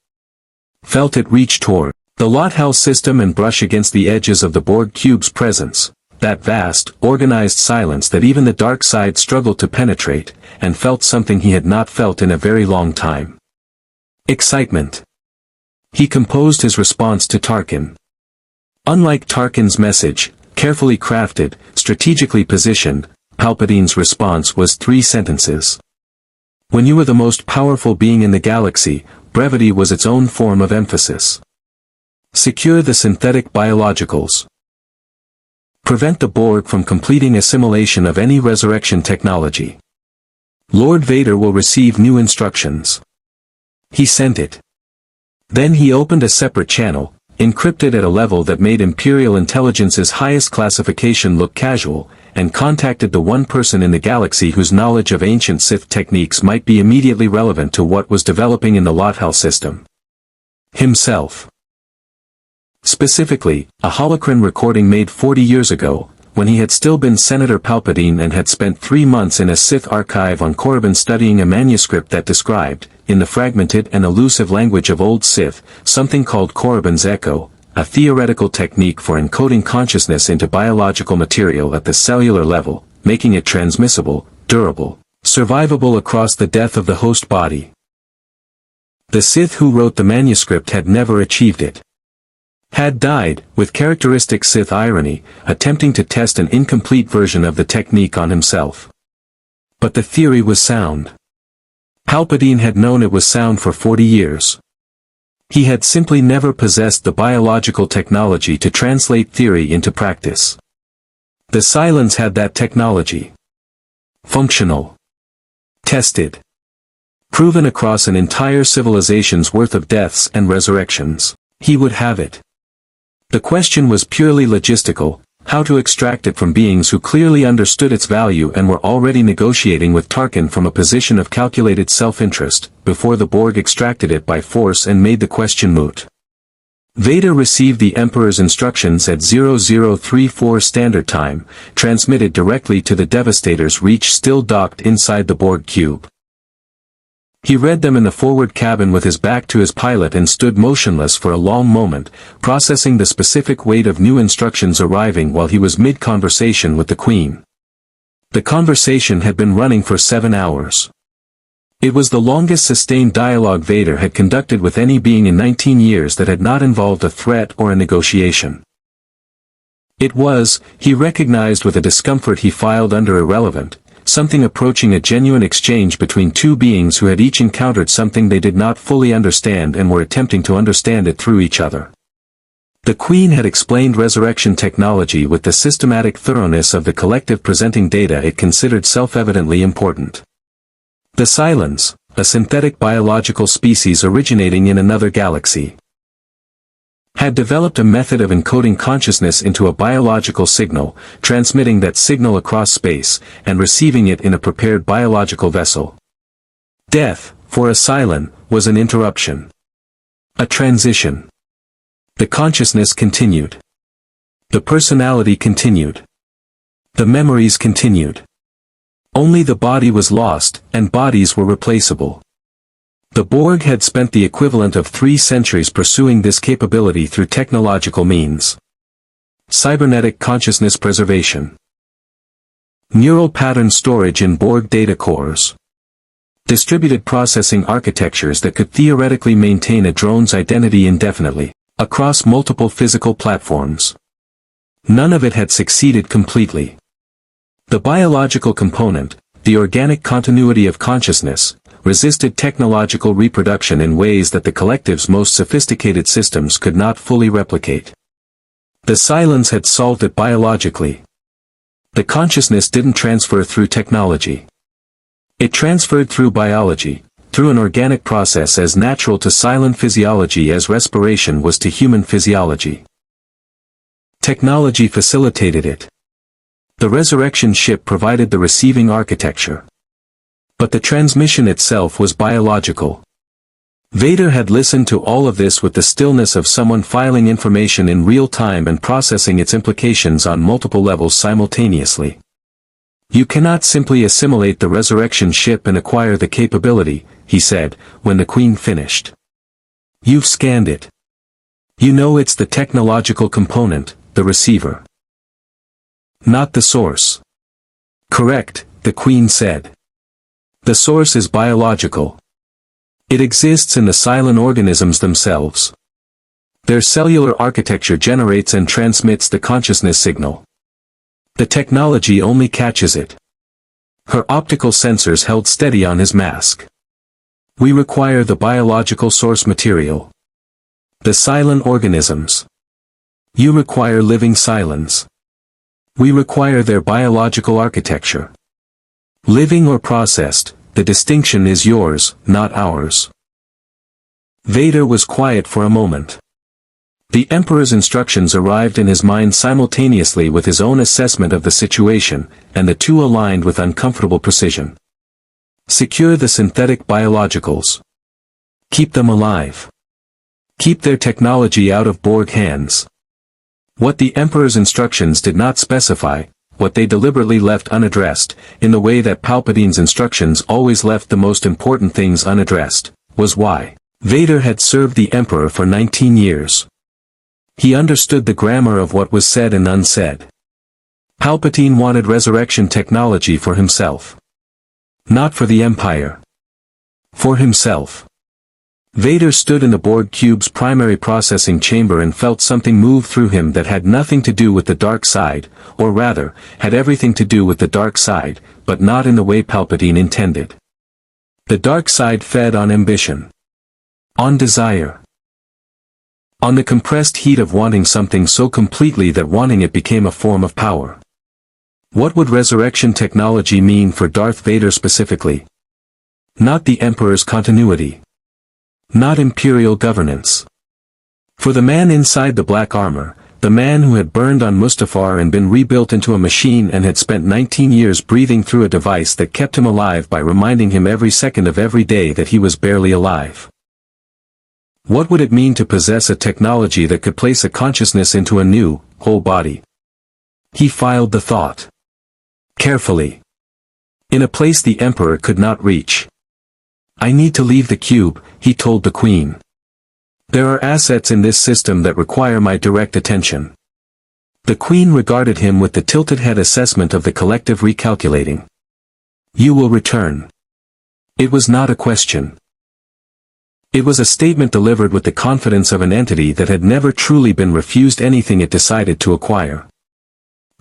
Felt it reach toward the Lothal system and brush against the edges of the Borg cube's presence. That vast, organized silence that even the dark side struggled to penetrate, and felt something he had not felt in a very long time. Excitement. He composed his response to Tarkin. Unlike Tarkin's message, carefully crafted, strategically positioned, Palpatine's response was 3 sentences. When you were the most powerful being in the galaxy, brevity was its own form of emphasis. Secure the synthetic biologicals. Prevent the Borg from completing assimilation of any resurrection technology. Lord Vader will receive new instructions. He sent it. Then he opened a separate channel, encrypted at a level that made Imperial intelligence's highest classification look casual, and contacted the one person in the galaxy whose knowledge of ancient Sith techniques might be immediately relevant to what was developing in the Lothal system. Himself. Specifically, a holocron recording made 40 years ago, when he had still been Senator Palpatine and had spent 3 months in a Sith archive on Korriban studying a manuscript that described, in the fragmented and elusive language of Old Sith, something called Korriban's Echo, a theoretical technique for encoding consciousness into biological material at the cellular level, making it transmissible, durable, survivable across the death of the host body. The Sith who wrote the manuscript had never achieved it. Had died, with characteristic Sith irony, attempting to test an incomplete version of the technique on himself. But the theory was sound. Palpatine had known it was sound for 40 years. He had simply never possessed the biological technology to translate theory into practice. The Cylons had that technology. Functional. Tested. Proven across an entire civilization's worth of deaths and resurrections. He would have it. The question was purely logistical, how to extract it from beings who clearly understood its value and were already negotiating with Tarkin from a position of calculated self-interest, before the Borg extracted it by force and made the question moot. Vader received the Emperor's instructions at 0034 Standard Time, transmitted directly to the Devastator's reach still docked inside the Borg cube. He read them in the forward cabin with his back to his pilot and stood motionless for a long moment, processing the specific weight of new instructions arriving while he was mid-conversation with the Queen. The conversation had been running for 7 hours. It was the longest sustained dialogue Vader had conducted with any being in 19 years that had not involved a threat or a negotiation. It was, he recognized with a discomfort he filed under irrelevant, something approaching a genuine exchange between two beings who had each encountered something they did not fully understand and were attempting to understand it through each other. The Queen had explained resurrection technology with the systematic thoroughness of the collective presenting data it considered self-evidently important. The Cylons, a synthetic biological species originating in another galaxy, had developed a method of encoding consciousness into a biological signal, transmitting that signal across space, and receiving it in a prepared biological vessel. Death, for a Cylon, was an interruption. A transition. The consciousness continued. The personality continued. The memories continued. Only the body was lost, and bodies were replaceable. The Borg had spent the equivalent of 3 centuries pursuing this capability through technological means. Cybernetic consciousness preservation. Neural pattern storage in Borg data cores. Distributed processing architectures that could theoretically maintain a drone's identity indefinitely, across multiple physical platforms. None of it had succeeded completely. The biological component, the organic continuity of consciousness, resisted technological reproduction in ways that the collective's most sophisticated systems could not fully replicate. The Cylons had solved it biologically. The consciousness didn't transfer through technology. It transferred through biology, through an organic process as natural to Cylon physiology as respiration was to human physiology. Technology facilitated it. The resurrection ship provided the receiving architecture. But the transmission itself was biological. Vader had listened to all of this with the stillness of someone filing information in real time and processing its implications on multiple levels simultaneously. You cannot simply assimilate the resurrection ship and acquire the capability, he said, when the Queen finished. You've scanned it. You know it's the technological component, the receiver. Not the source. Correct, the Queen said. The source is biological. It exists in the Cylon organisms themselves. Their cellular architecture generates and transmits the consciousness signal. The technology only catches it. Her optical sensors held steady on his mask. We require the biological source material. The Cylon organisms. You require living Cylons. We require their biological architecture. Living or processed, the distinction is yours, not ours. Vader was quiet for a moment. The Emperor's instructions arrived in his mind simultaneously with his own assessment of the situation, and the two aligned with uncomfortable precision. Secure the synthetic biologicals. Keep them alive. Keep their technology out of Borg hands. What the Emperor's instructions did not specify, what they deliberately left unaddressed, in the way that Palpatine's instructions always left the most important things unaddressed, was why Vader had served the Emperor for 19 years. He understood the grammar of what was said and unsaid. Palpatine wanted resurrection technology for himself. Not for the Empire. For himself. Vader stood in the Borg cube's primary processing chamber and felt something move through him that had nothing to do with the dark side, or rather, had everything to do with the dark side, but not in the way Palpatine intended. The dark side fed on ambition. On desire. On the compressed heat of wanting something so completely that wanting it became a form of power. What would resurrection technology mean for Darth Vader specifically? Not the Emperor's continuity. Not Imperial governance. For the man inside the black armor, the man who had burned on Mustafar and been rebuilt into a machine and had spent 19 years breathing through a device that kept him alive by reminding him every second of every day that he was barely alive. What would it mean to possess a technology that could place a consciousness into a new, whole body? He filed the thought. Carefully. In a place the Emperor could not reach. I need to leave the cube, he told the Queen. There are assets in this system that require my direct attention. The Queen regarded him with the tilted head assessment of the collective recalculating. You will return. It was not a question. It was a statement delivered with the confidence of an entity that had never truly been refused anything it decided to acquire.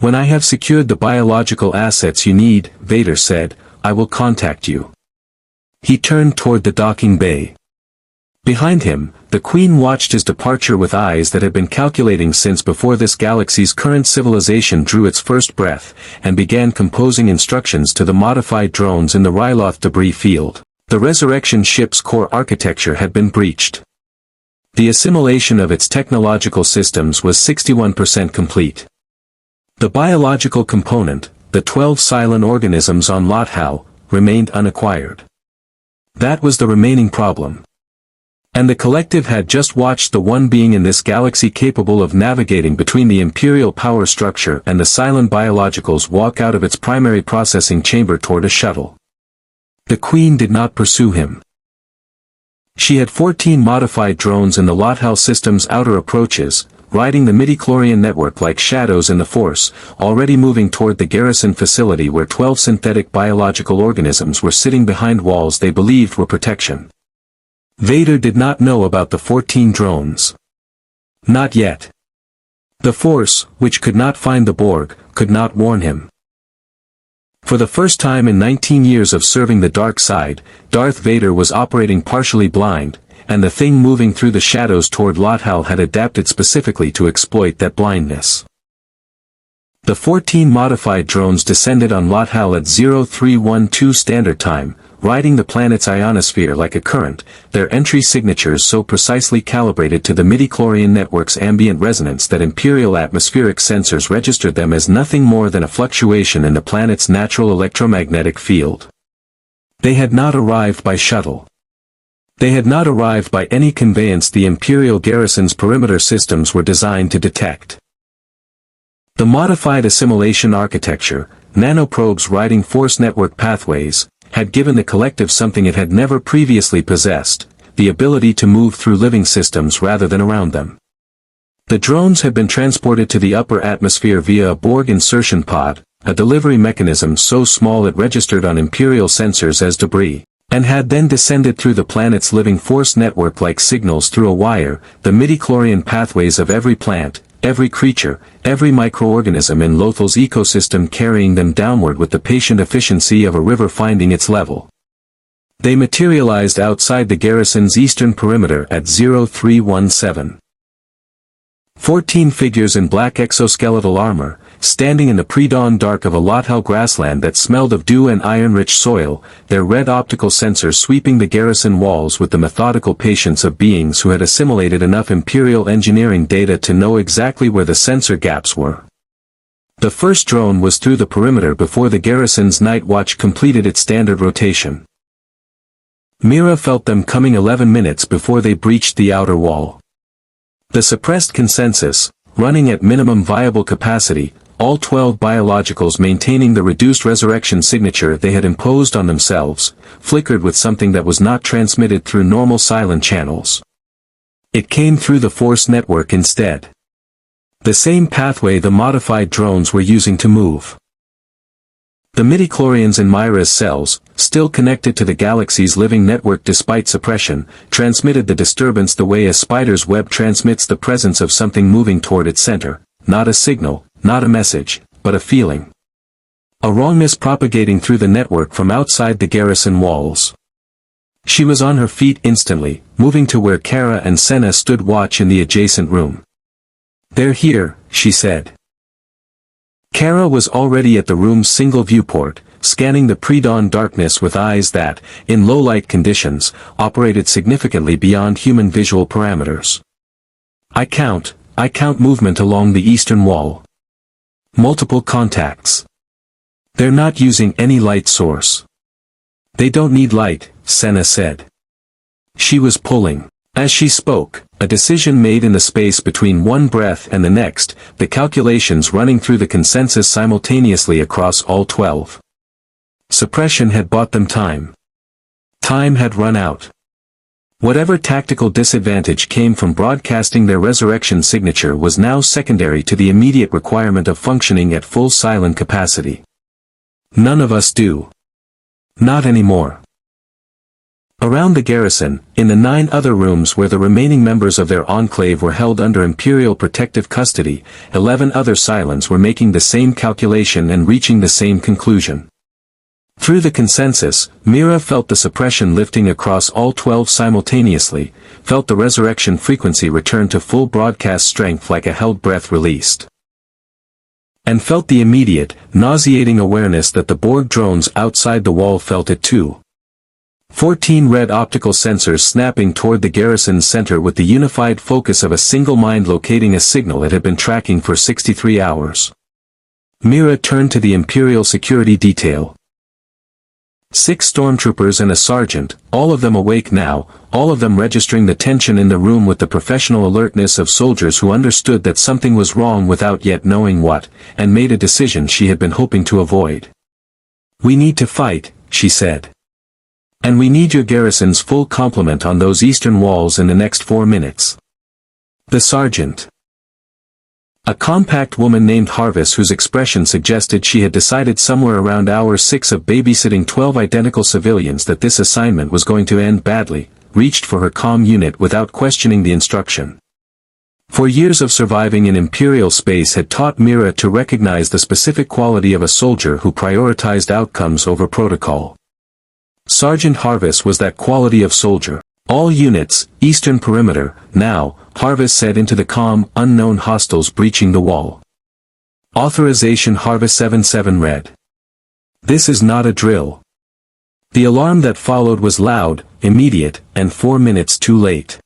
When I have secured the biological assets you need, Vader said, I will contact you. He turned toward the docking bay. Behind him, the Queen watched his departure with eyes that had been calculating since before this galaxy's current civilization drew its first breath, and began composing instructions to the modified drones in the Ryloth debris field. The resurrection ship's core architecture had been breached. The assimilation of its technological systems was 61% complete. The biological component, the 12 Cylon organisms on Lothal, remained unacquired. That was the remaining problem. And the collective had just watched the one being in this galaxy capable of navigating between the Imperial power structure and the Cylon biologicals walk out of its primary processing chamber toward a shuttle. The Queen did not pursue him. She had 14 modified drones in the Lothal system's outer approaches, riding the midichlorian network like shadows in the Force, already moving toward the garrison facility where 12 synthetic biological organisms were sitting behind walls they believed were protection. Vader did not know about the 14 drones. Not yet. The Force, which could not find the Borg, could not warn him. For the first time in 19 years of serving the dark side, Darth Vader was operating partially blind, and the thing moving through the shadows toward Lothal had adapted specifically to exploit that blindness. The 14 modified drones descended on Lothal at 0312 Standard Time, riding the planet's ionosphere like a current, their entry signatures so precisely calibrated to the midichlorian network's ambient resonance that Imperial atmospheric sensors registered them as nothing more than a fluctuation in the planet's natural electromagnetic field. They had not arrived by shuttle. They had not arrived by any conveyance the Imperial garrison's perimeter systems were designed to detect. The modified assimilation architecture, nanoprobes riding force network pathways, had given the collective something it had never previously possessed, the ability to move through living systems rather than around them. The drones had been transported to the upper atmosphere via a Borg insertion pod, a delivery mechanism so small it registered on Imperial sensors as debris, and had then descended through the planet's living force network like signals through a wire, the midichlorian pathways of every plant, every creature, every microorganism in Lothal's ecosystem carrying them downward with the patient efficiency of a river finding its level. They materialized outside the garrison's eastern perimeter at 0317. 14 figures in black exoskeletal armor, standing in the pre-dawn dark of a Lothal grassland that smelled of dew and iron-rich soil, their red optical sensors sweeping the garrison walls with the methodical patience of beings who had assimilated enough Imperial engineering data to know exactly where the sensor gaps were. The first drone was through the perimeter before the garrison's night watch completed its standard rotation. Mira felt them coming 11 minutes before they breached the outer wall. The suppressed consensus, running at minimum viable capacity, all 12 biologicals maintaining the reduced resurrection signature they had imposed on themselves, flickered with something that was not transmitted through normal Cylon channels. It came through the Force network instead. The same pathway the modified drones were using to move. The midichlorians in Myra's cells, still connected to the galaxy's living network despite suppression, transmitted the disturbance the way a spider's web transmits the presence of something moving toward its center, not a signal, not a message, but a feeling. A wrongness propagating through the network from outside the garrison walls. She was on her feet instantly, moving to where Kara and Senna stood watch in the adjacent room. "They're here," she said. Kara was already at the room's single viewport, scanning the pre-dawn darkness with eyes that, in low-light conditions, operated significantly beyond human visual parameters. I count movement along the eastern wall. Multiple contacts. They're not using any light source." "They don't need light," Senna said. She was pulling. As she spoke, a decision made in the space between one breath and the next, the calculations running through the consensus simultaneously across all 12. Suppression had bought them time. Time had run out. Whatever tactical disadvantage came from broadcasting their resurrection signature was now secondary to the immediate requirement of functioning at full Cylon capacity. "None of us do. Not anymore." Around the garrison, in the 9 other rooms where the remaining members of their enclave were held under Imperial protective custody, 11 other Cylons were making the same calculation and reaching the same conclusion. Through the consensus, Mira felt the suppression lifting across all 12 simultaneously, felt the resurrection frequency return to full broadcast strength like a held breath released. And felt the immediate, nauseating awareness that the Borg drones outside the wall felt it too. 14 red optical sensors snapping toward the garrison's center with the unified focus of a single mind locating a signal it had been tracking for 63 hours. Mira turned to the Imperial security detail. 6 stormtroopers and a sergeant, all of them awake now, all of them registering the tension in the room with the professional alertness of soldiers who understood that something was wrong without yet knowing what, and made a decision she had been hoping to avoid. "We need to fight," she said. "And we need your garrison's full complement on those eastern walls in the next 4 minutes." The sergeant. A compact woman named Harvis, whose expression suggested she had decided somewhere around hour 6 of babysitting 12 identical civilians that this assignment was going to end badly, reached for her comm unit without questioning the instruction. For years of surviving in Imperial space had taught Mira to recognize the specific quality of a soldier who prioritized outcomes over protocol. Sergeant Harvis was that quality of soldier. "All units, eastern perimeter, now," Harvis said into the comm, "unknown hostiles breaching the wall." Authorization Harvis 77 read. "This is not a drill." The alarm that followed was loud, immediate, and 4 minutes too late.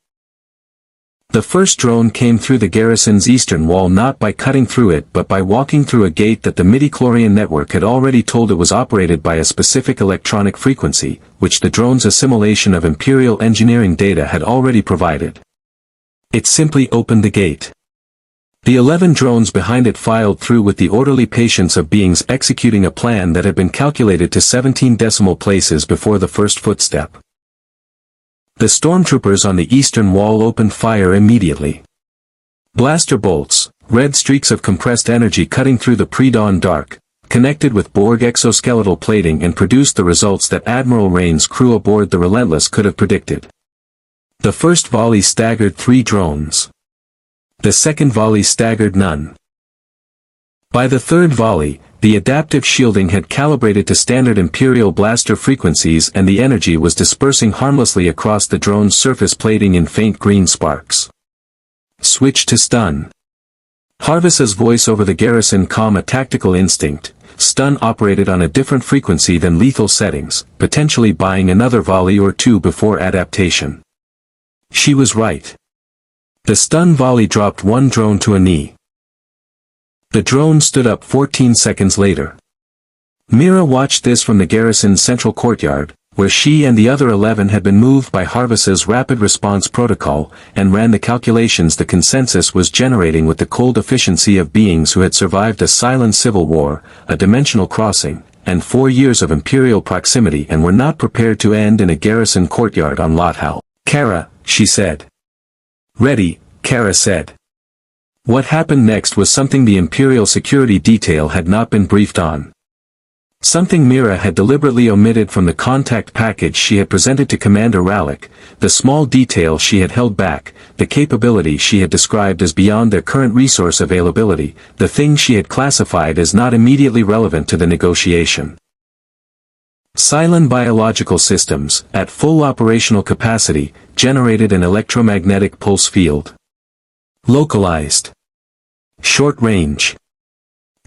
The first drone came through the garrison's eastern wall not by cutting through it but by walking through a gate that the midichlorian network had already told it was operated by a specific electronic frequency, which the drone's assimilation of Imperial engineering data had already provided. It simply opened the gate. The 11 drones behind it filed through with the orderly patience of beings executing a plan that had been calculated to 17 decimal places before the first footstep. The stormtroopers on the eastern wall opened fire immediately. Blaster bolts, red streaks of compressed energy cutting through the pre-dawn dark, connected with Borg exoskeletal plating and produced the results that Admiral Rain's crew aboard the Relentless could have predicted. The first volley staggered 3 drones. The second volley staggered none. By the third volley, the adaptive shielding had calibrated to standard Imperial blaster frequencies and the energy was dispersing harmlessly across the drone's surface plating in faint green sparks. Switch to stun. Harvis's voice over the garrison comm a tactical instinct. Stun operated on a different frequency than lethal settings, potentially buying another volley or two before adaptation. She was right. The stun volley dropped one drone to a knee. The drone stood up 14 seconds later. Mira watched this from the garrison's central courtyard, where she and the other 11 had been moved by Harvis's rapid response protocol, and ran the calculations the consensus was generating with the cold efficiency of beings who had survived a Cylon civil war, a dimensional crossing, and 4 years of Imperial proximity and were not prepared to end in a garrison courtyard on Lothal. "Kara," she said. "Ready," Kara said. What happened next was something the Imperial security detail had not been briefed on. Something Mira had deliberately omitted from the contact package she had presented to Commander Rallick, the small detail she had held back, the capability she had described as beyond their current resource availability, the thing she had classified as not immediately relevant to the negotiation. Cylon biological systems, at full operational capacity, generated an electromagnetic pulse field. Localized. Short range.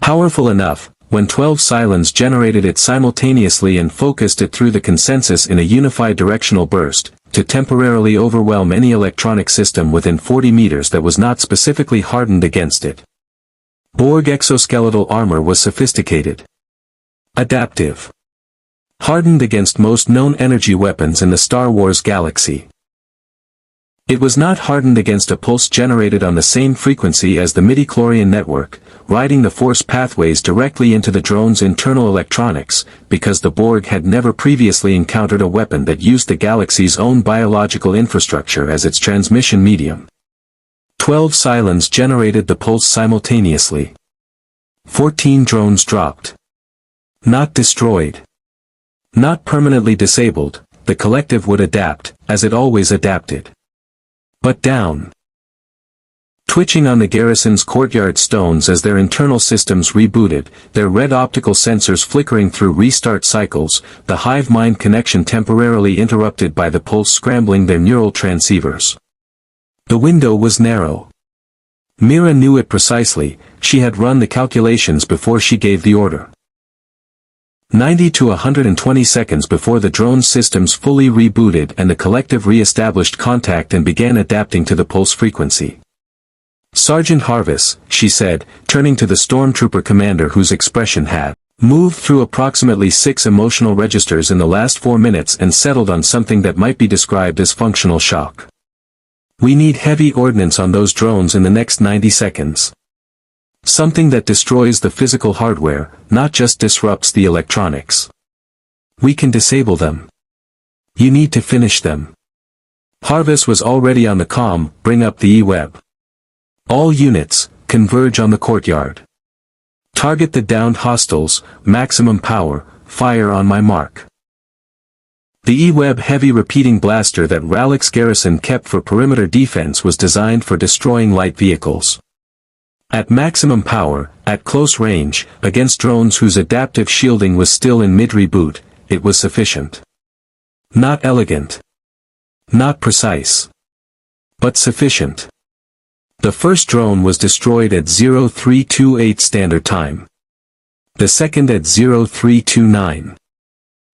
Powerful enough, when 12 Cylons generated it simultaneously and focused it through the consensus in a unified directional burst, to temporarily overwhelm any electronic system within 40 meters that was not specifically hardened against it. Borg exoskeletal armor was sophisticated. Adaptive. Hardened against most known energy weapons in the Star Wars galaxy. It was not hardened against a pulse generated on the same frequency as the midichlorian network, riding the force pathways directly into the drone's internal electronics, because the Borg had never previously encountered a weapon that used the galaxy's own biological infrastructure as its transmission medium. 12 Cylons generated the pulse simultaneously. 14 drones dropped. Not destroyed. Not permanently disabled, the collective would adapt, as it always adapted. But down. Twitching on the garrison's courtyard stones as their internal systems rebooted, their red optical sensors flickering through restart cycles, the hive mind connection temporarily interrupted by the pulse scrambling their neural transceivers. The window was narrow. Mira knew it precisely, she had run the calculations before she gave the order. 90 to 120 seconds before the drone's systems fully rebooted and the collective re-established contact and began adapting to the pulse frequency. "Sergeant Harvis," she said, turning to the stormtrooper commander whose expression had moved through approximately 6 emotional registers in the last 4 minutes and settled on something that might be described as functional shock. "We need heavy ordnance on those drones in the next 90 seconds. Something that destroys the physical hardware, not just disrupts the electronics. We can disable them. You need to finish them." Harvis was already on the comm, "Bring up the E-Web. All units, converge on the courtyard. Target the downed hostiles, maximum power, fire on my mark." The E-Web heavy repeating blaster that Rallick's garrison kept for perimeter defense was designed for destroying light vehicles. At maximum power, at close range, against drones whose adaptive shielding was still in mid-reboot, it was sufficient. Not elegant. Not precise. But sufficient. The first drone was destroyed at 0328 Standard Time. The second at 0329.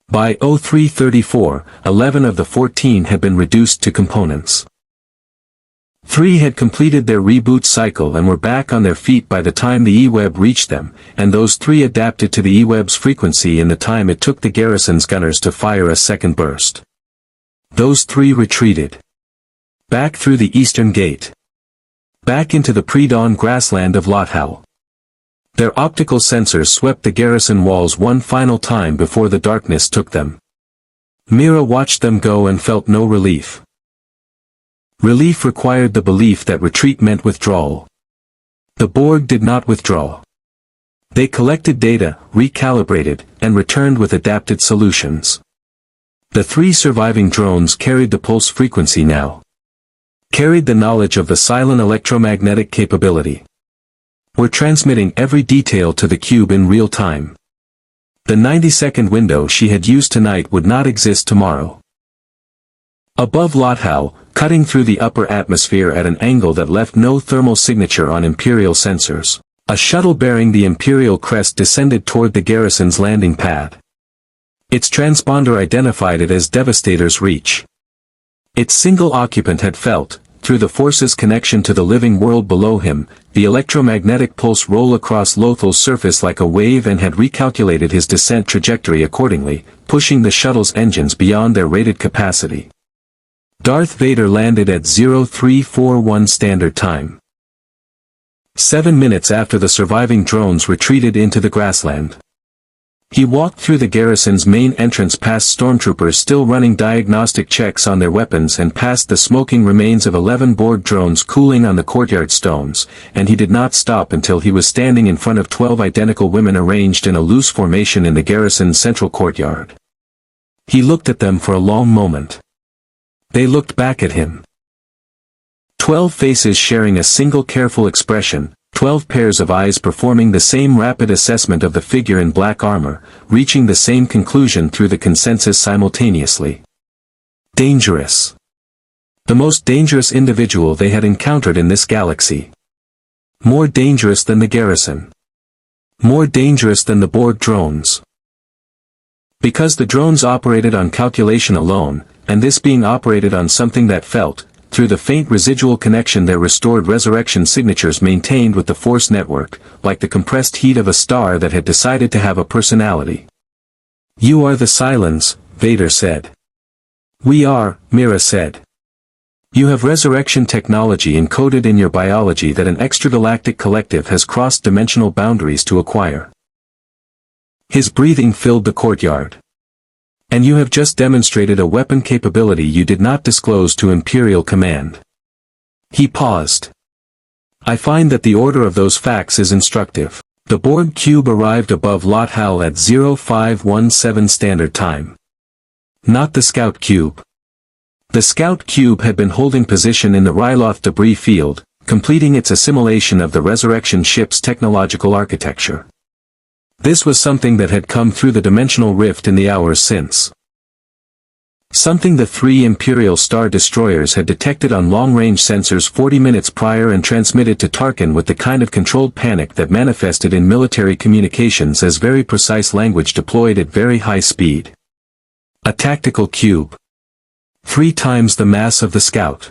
By 0334, 11 of the 14 had been reduced to components. 3 had completed their reboot cycle and were back on their feet by the time the E-Web reached them, and those 3 adapted to the E-Web's frequency in the time it took the garrison's gunners to fire a second burst. Those 3 retreated. Back through the eastern gate. Back into the pre-dawn grassland of Lothal. Their optical sensors swept the garrison walls one final time before the darkness took them. Mira watched them go and felt no relief. Relief required the belief that retreat meant withdrawal. The Borg did not withdraw. They collected data, recalibrated, and returned with adapted solutions. The 3 surviving drones carried the pulse frequency now. Carried the knowledge of the Cylon electromagnetic capability. Were transmitting every detail to the cube in real time. The 90-second window she had used tonight would not exist tomorrow. Above Lothal, cutting through the upper atmosphere at an angle that left no thermal signature on Imperial sensors, a shuttle bearing the Imperial crest descended toward the garrison's landing pad. Its transponder identified it as Devastator's Reach. Its single occupant had felt, through the Force's connection to the living world below him, the electromagnetic pulse roll across Lothal's surface like a wave and had recalculated his descent trajectory accordingly, pushing the shuttle's engines beyond their rated capacity. Darth Vader landed at 0341 Standard Time. 7 minutes after the surviving drones retreated into the grassland. He walked through the garrison's main entrance past stormtroopers still running diagnostic checks on their weapons and past the smoking remains of 11 Borg drones cooling on the courtyard stones, and he did not stop until he was standing in front of 12 identical women arranged in a loose formation in the garrison's central courtyard. He looked at them for a long moment. They looked back at him. 12 faces sharing a single careful expression, 12 pairs of eyes performing the same rapid assessment of the figure in black armor, reaching the same conclusion through the consensus simultaneously. Dangerous. The most dangerous individual they had encountered in this galaxy. More dangerous than the garrison. More dangerous than the Borg drones. Because the drones operated on calculation alone, and this being operated on something that felt, through the faint residual connection their restored resurrection signatures maintained with the Force network, like the compressed heat of a star that had decided to have a personality. "You are the Cylons," Vader said. "We are," Mira said. "You have resurrection technology encoded in your biology that an extragalactic collective has crossed dimensional boundaries to acquire." His breathing filled the courtyard. "And you have just demonstrated a weapon capability you did not disclose to Imperial Command." He paused. "I find that the order of those facts is instructive." The Borg cube arrived above Lothal at 0517 Standard Time. Not the Scout cube. The Scout cube had been holding position in the Ryloth debris field, completing its assimilation of the Resurrection ship's technological architecture. This was something that had come through the dimensional rift in the hours since. Something the 3 Imperial Star Destroyers had detected on long-range sensors 40 minutes prior and transmitted to Tarkin with the kind of controlled panic that manifested in military communications as very precise language deployed at very high speed. A tactical cube. 3 times the mass of the Scout.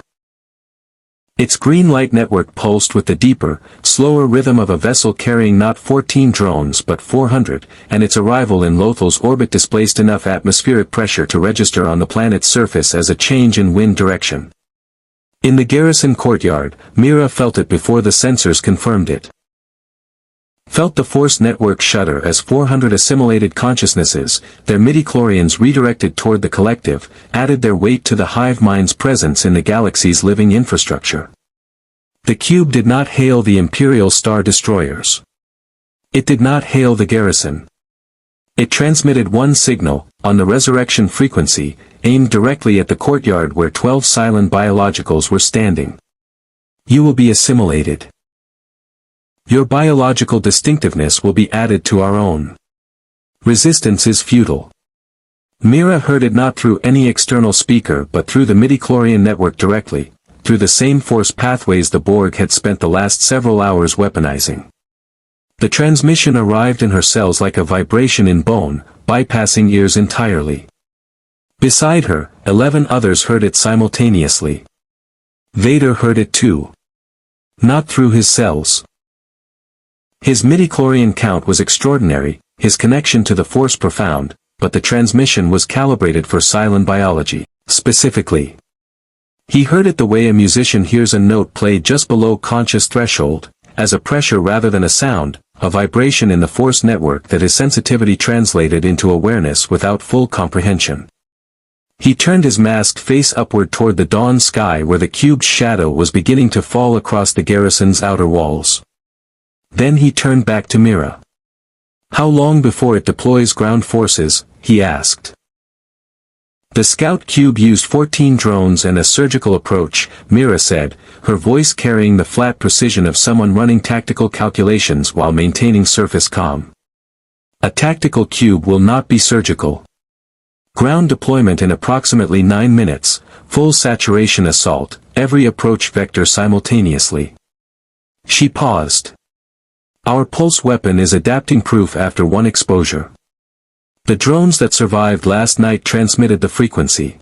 Its green light network pulsed with the deeper, slower rhythm of a vessel carrying not 14 drones but 400, and its arrival in Lothal's orbit displaced enough atmospheric pressure to register on the planet's surface as a change in wind direction. In the garrison courtyard, Mira felt it before the sensors confirmed it. Felt the Force network shudder as 400 assimilated consciousnesses, their midichlorians redirected toward the collective, added their weight to the hive mind's presence in the galaxy's living infrastructure. The cube did not hail the Imperial Star Destroyers. It did not hail the garrison. It transmitted one signal, on the resurrection frequency, aimed directly at the courtyard where 12 Cylon biologicals were standing. "You will be assimilated. Your biological distinctiveness will be added to our own. Resistance is futile." Mira heard it not through any external speaker but through the midichlorian network directly, through the same Force pathways the Borg had spent the last several hours weaponizing. The transmission arrived in her cells like a vibration in bone, bypassing ears entirely. Beside her, 11 others heard it simultaneously. Vader heard it too. Not through his cells. His midichlorian count was extraordinary, his connection to the Force profound, but the transmission was calibrated for Cylon biology, specifically. He heard it the way a musician hears a note played just below conscious threshold, as a pressure rather than a sound, a vibration in the Force network that his sensitivity translated into awareness without full comprehension. He turned his masked face upward toward the dawn sky where the cube's shadow was beginning to fall across the garrison's outer walls. Then he turned back to Mira. "How long before it deploys ground forces?" he asked. "The Scout cube used 14 drones and a surgical approach," Mira said, her voice carrying the flat precision of someone running tactical calculations while maintaining surface calm. "A tactical cube will not be surgical. Ground deployment in approximately 9 minutes, full saturation assault, every approach vector simultaneously. She paused. Our pulse weapon is adapting proof after one exposure. The drones that survived last night transmitted the frequency.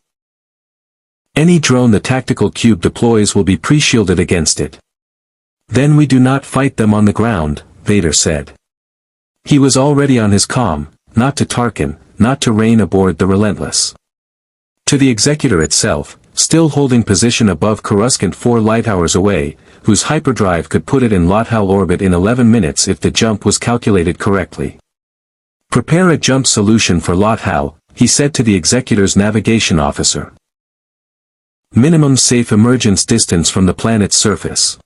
Any drone the tactical cube deploys will be pre-shielded against it. Then we do not fight them on the ground, Vader said. He was already on his comm, not to Tarkin, not to Rain aboard the Relentless. To the Executor itself, still holding position above Coruscant 4 light-hours away, whose hyperdrive could put it in Lothal orbit in 11 minutes if the jump was calculated correctly. Prepare a jump solution for Lothal, he said to the Executor's navigation officer. Minimum safe emergence distance from the planet's surface.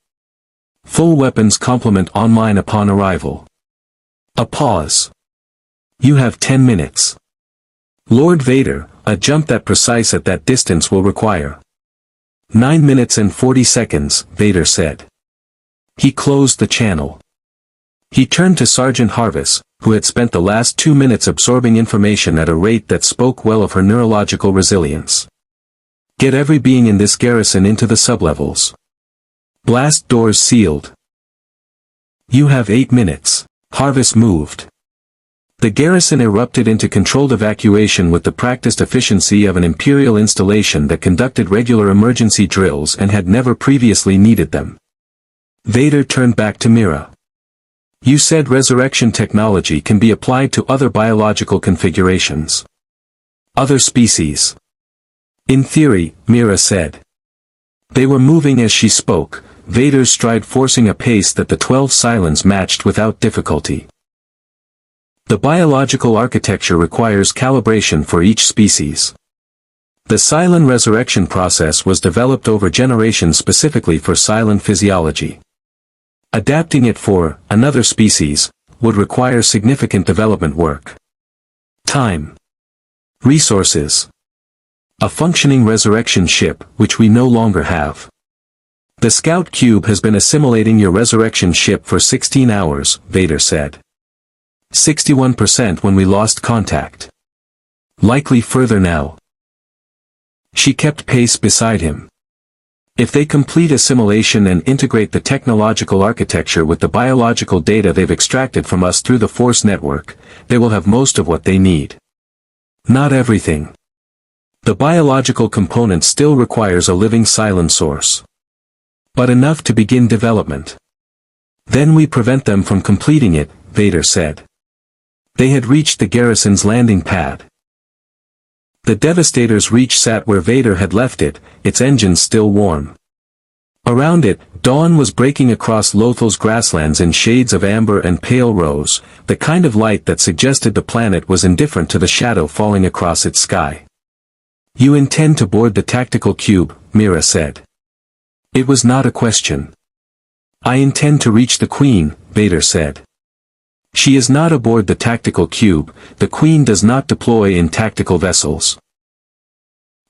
Full weapons complement online upon arrival. A pause. You have 10 minutes. Lord Vader, a jump that precise at that distance will require 9 minutes and 40 seconds, Vader said. He closed the channel. He turned to Sergeant Harvis, who had spent the last 2 minutes absorbing information at a rate that spoke well of her neurological resilience. Get every being in this garrison into the sublevels. Blast doors sealed. You have 8 minutes. Harvis moved. The garrison erupted into controlled evacuation with the practiced efficiency of an Imperial installation that conducted regular emergency drills and had never previously needed them. Vader turned back to Mira. You said resurrection technology can be applied to other biological configurations. Other species. In theory, Mira said. They were moving as she spoke, Vader's stride forcing a pace that the 12 Cylons matched without difficulty. The biological architecture requires calibration for each species. The Cylon resurrection process was developed over generations specifically for Cylon physiology. Adapting it for another species would require significant development work. Time. Resources. A functioning resurrection ship, which we no longer have. The Scout Cube has been assimilating your resurrection ship for 16 hours, Vader said. 61% when we lost contact. Likely further now. She kept pace beside him. If they complete assimilation and integrate the technological architecture with the biological data they've extracted from us through the Force network, they will have most of what they need. Not everything. The biological component still requires a living Cylon source. But enough to begin development. Then we prevent them from completing it, Vader said. They had reached the garrison's landing pad. The Devastator's reach sat where Vader had left it, its engines still warm. Around it, dawn was breaking across Lothal's grasslands in shades of amber and pale rose, the kind of light that suggested the planet was indifferent to the shadow falling across its sky. You intend to board the tactical cube, Mira said. It was not a question. I intend to reach the Queen, Vader said. She is not aboard the tactical cube, the Queen does not deploy in tactical vessels.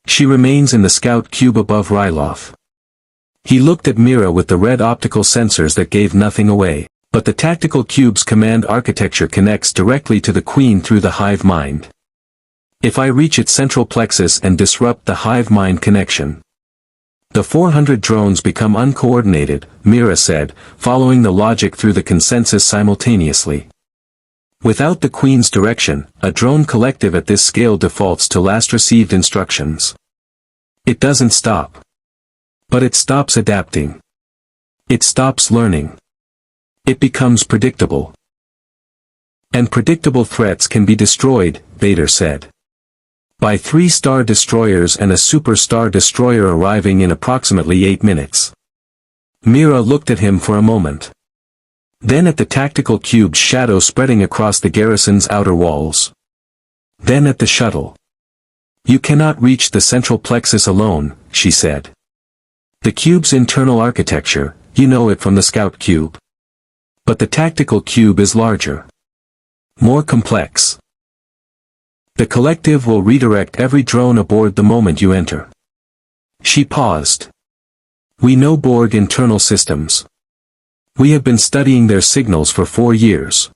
She remains in the Scout Cube above Ryloth. He looked at Mira with the red optical sensors that gave nothing away, but the tactical cube's command architecture connects directly to the Queen through the hive mind. If I reach its central plexus and disrupt the hive mind connection, the 400 drones become uncoordinated, Mira said, following the logic through the consensus simultaneously. Without the Queen's direction, a drone collective at this scale defaults to last received instructions. It doesn't stop. But it stops adapting. It stops learning. It becomes predictable. And predictable threats can be destroyed, Vader said. By 3-star destroyers and a super-star destroyer arriving in approximately 8 minutes. Mira looked at him for a moment. Then at the tactical cube's shadow spreading across the garrison's outer walls. Then at the shuttle. You cannot reach the central plexus alone, she said. The cube's internal architecture, you know it from the Scout Cube. But the tactical cube is larger. More complex. The collective will redirect every drone aboard the moment you enter. She paused. We know Borg internal systems. We have been studying their signals for 4 years.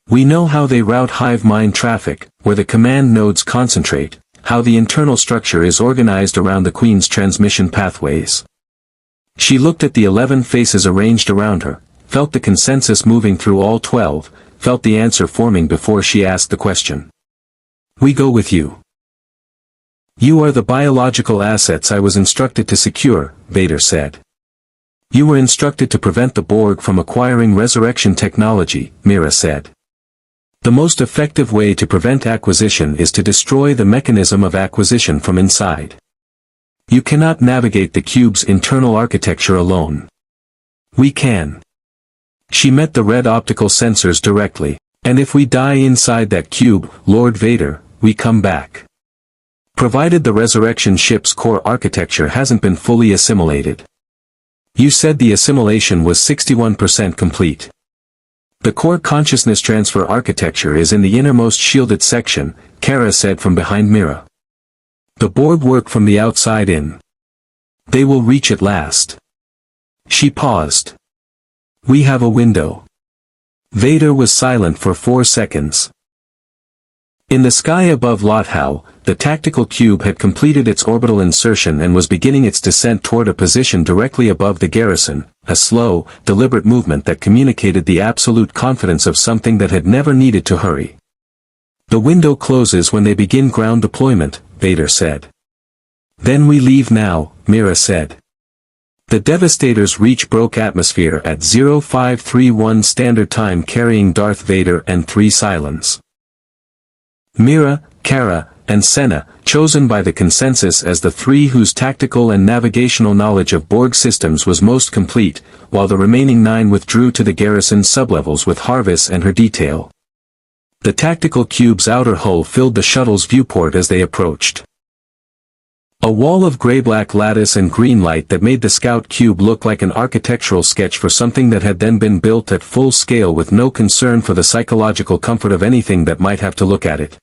We know how they route hive mind traffic, where the command nodes concentrate, how the internal structure is organized around the Queen's transmission pathways. She looked at the 11 faces arranged around her, felt the consensus moving through all 12, felt the answer forming before she asked the question. "We go with you. You are the biological assets I was instructed to secure," Vader said. "You were instructed to prevent the Borg from acquiring resurrection technology," Mira said. "The most effective way to prevent acquisition is to destroy the mechanism of acquisition from inside. You cannot navigate the cube's internal architecture alone. We can." She met the red optical sensors directly. "And if we die inside that cube, Lord Vader, we come back. Provided the resurrection ship's core architecture hasn't been fully assimilated. You said the assimilation was 61% complete. The core consciousness transfer architecture is in the innermost shielded section," Kara said from behind Mira. "The Borg work from the outside in. They will reach it last." She paused. "We have a window." Vader was silent for 4 seconds. In the sky above Lothal, the tactical cube had completed its orbital insertion and was beginning its descent toward a position directly above the garrison, a slow, deliberate movement that communicated the absolute confidence of something that had never needed to hurry. "The window closes when they begin ground deployment," Vader said. "Then we leave now," Mira said. The Devastator's reach broke atmosphere at 0531 Standard Time carrying Darth Vader and 3 Cylons. Mira, Kara, and Senna, chosen by the consensus as the 3 whose tactical and navigational knowledge of Borg systems was most complete, while the remaining 9 withdrew to the garrison sublevels with Harvis and her detail. The tactical cube's outer hull filled the shuttle's viewport as they approached. A wall of gray-black lattice and green light that made the scout cube look like an architectural sketch for something that had then been built at full scale with no concern for the psychological comfort of anything that might have to look at it.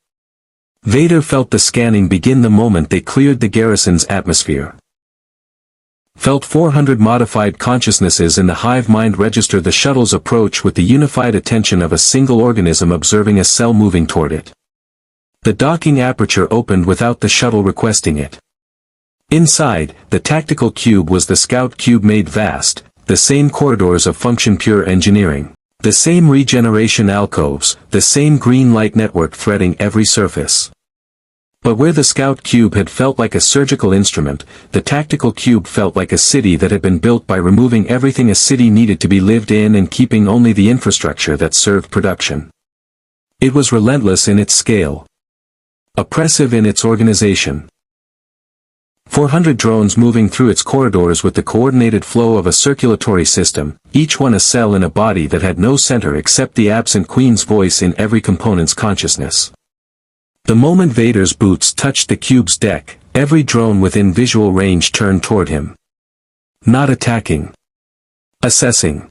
Vader felt the scanning begin the moment they cleared the garrison's atmosphere. Felt 400 modified consciousnesses in the hive mind register the shuttle's approach with the unified attention of a single organism observing a cell moving toward it. The docking aperture opened without the shuttle requesting it. Inside, the tactical cube was the scout cube made vast, the same corridors of function pure engineering. The same regeneration alcoves, the same green light network threading every surface. But where the scout cube had felt like a surgical instrument, the tactical cube felt like a city that had been built by removing everything a city needed to be lived in and keeping only the infrastructure that served production. It was relentless in its scale. Oppressive in its organization. 400 drones moving through its corridors with the coordinated flow of a circulatory system, each one a cell in a body that had no center except the absent Queen's voice in every component's consciousness. The moment Vader's boots touched the cube's deck, every drone within visual range turned toward him. Not attacking. Assessing.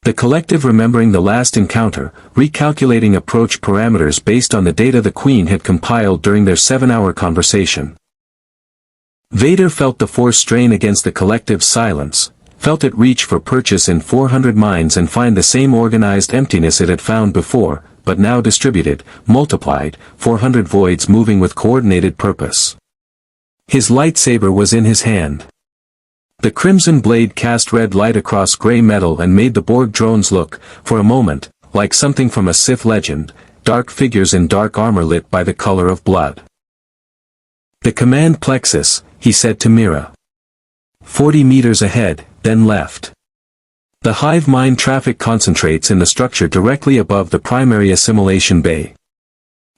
The collective remembering the last encounter, recalculating approach parameters based on the data the Queen had compiled during their 7-hour conversation. Vader felt the force strain against the collective's silence, felt it reach for purchase in 400 minds and find the same organized emptiness it had found before, but now distributed, multiplied, 400 voids moving with coordinated purpose. His lightsaber was in his hand. The crimson blade cast red light across gray metal and made the Borg drones look, for a moment, like something from a Sith legend, dark figures in dark armor lit by the color of blood. "The command plexus," he said to Mira. 40 meters ahead, then left. The hive mind traffic concentrates in the structure directly above the primary assimilation bay.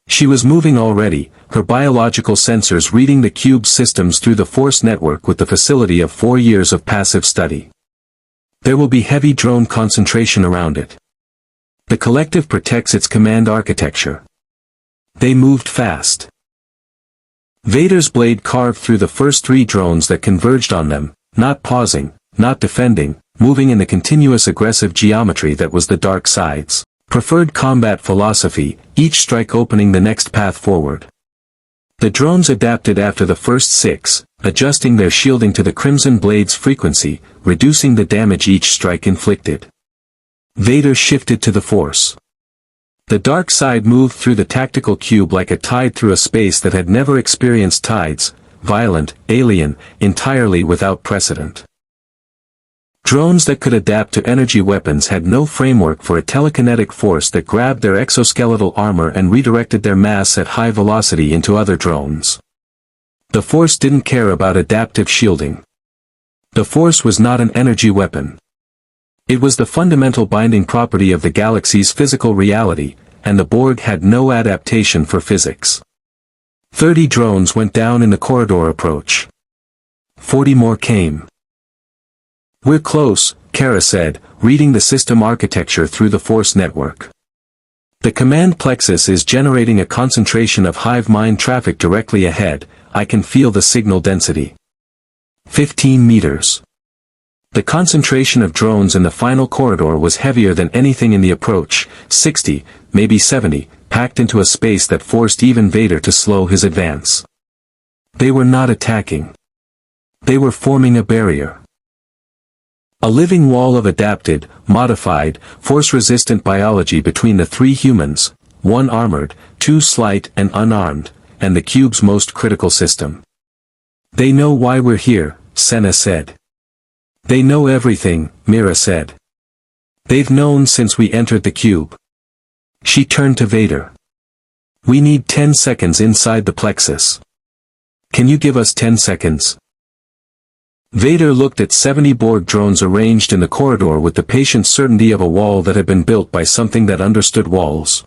She was moving already, her biological sensors reading the cube's systems through the force network with the facility of 4 years of passive study. There will be heavy drone concentration around it. The collective protects its command architecture. They moved fast. Vader's blade carved through the first 3 drones that converged on them, not pausing, not defending, moving in the continuous aggressive geometry that was the dark side's preferred combat philosophy, each strike opening the next path forward. The drones adapted after the first 6, adjusting their shielding to the crimson blade's frequency, reducing the damage each strike inflicted. Vader shifted to the force. The dark side moved through the tactical cube like a tide through a space that had never experienced tides, violent, alien, entirely without precedent. Drones that could adapt to energy weapons had no framework for a telekinetic force that grabbed their exoskeletal armor and redirected their mass at high velocity into other drones. The force didn't care about adaptive shielding. The force was not an energy weapon. It was the fundamental binding property of the galaxy's physical reality, and the Borg had no adaptation for physics. 30 drones went down in the corridor approach. 40 more came. "We're close," Kara said, reading the system architecture through the force network. "The command plexus is generating a concentration of hive mind traffic directly ahead. I can feel the signal density. 15 meters. The concentration of drones in the final corridor was heavier than anything in the approach, 60, maybe 70, packed into a space that forced even Vader to slow his advance. They were not attacking. They were forming a barrier. A living wall of adapted, modified, force-resistant biology between the three humans, one armored, two slight and unarmed, and the cube's most critical system. "They know why we're here," Senna said. "They know everything," Mira said. "They've known since we entered the cube." She turned to Vader. "We need 10 seconds inside the plexus. Can you give us 10 seconds? Vader looked at 70 Borg drones arranged in the corridor with the patient certainty of a wall that had been built by something that understood walls.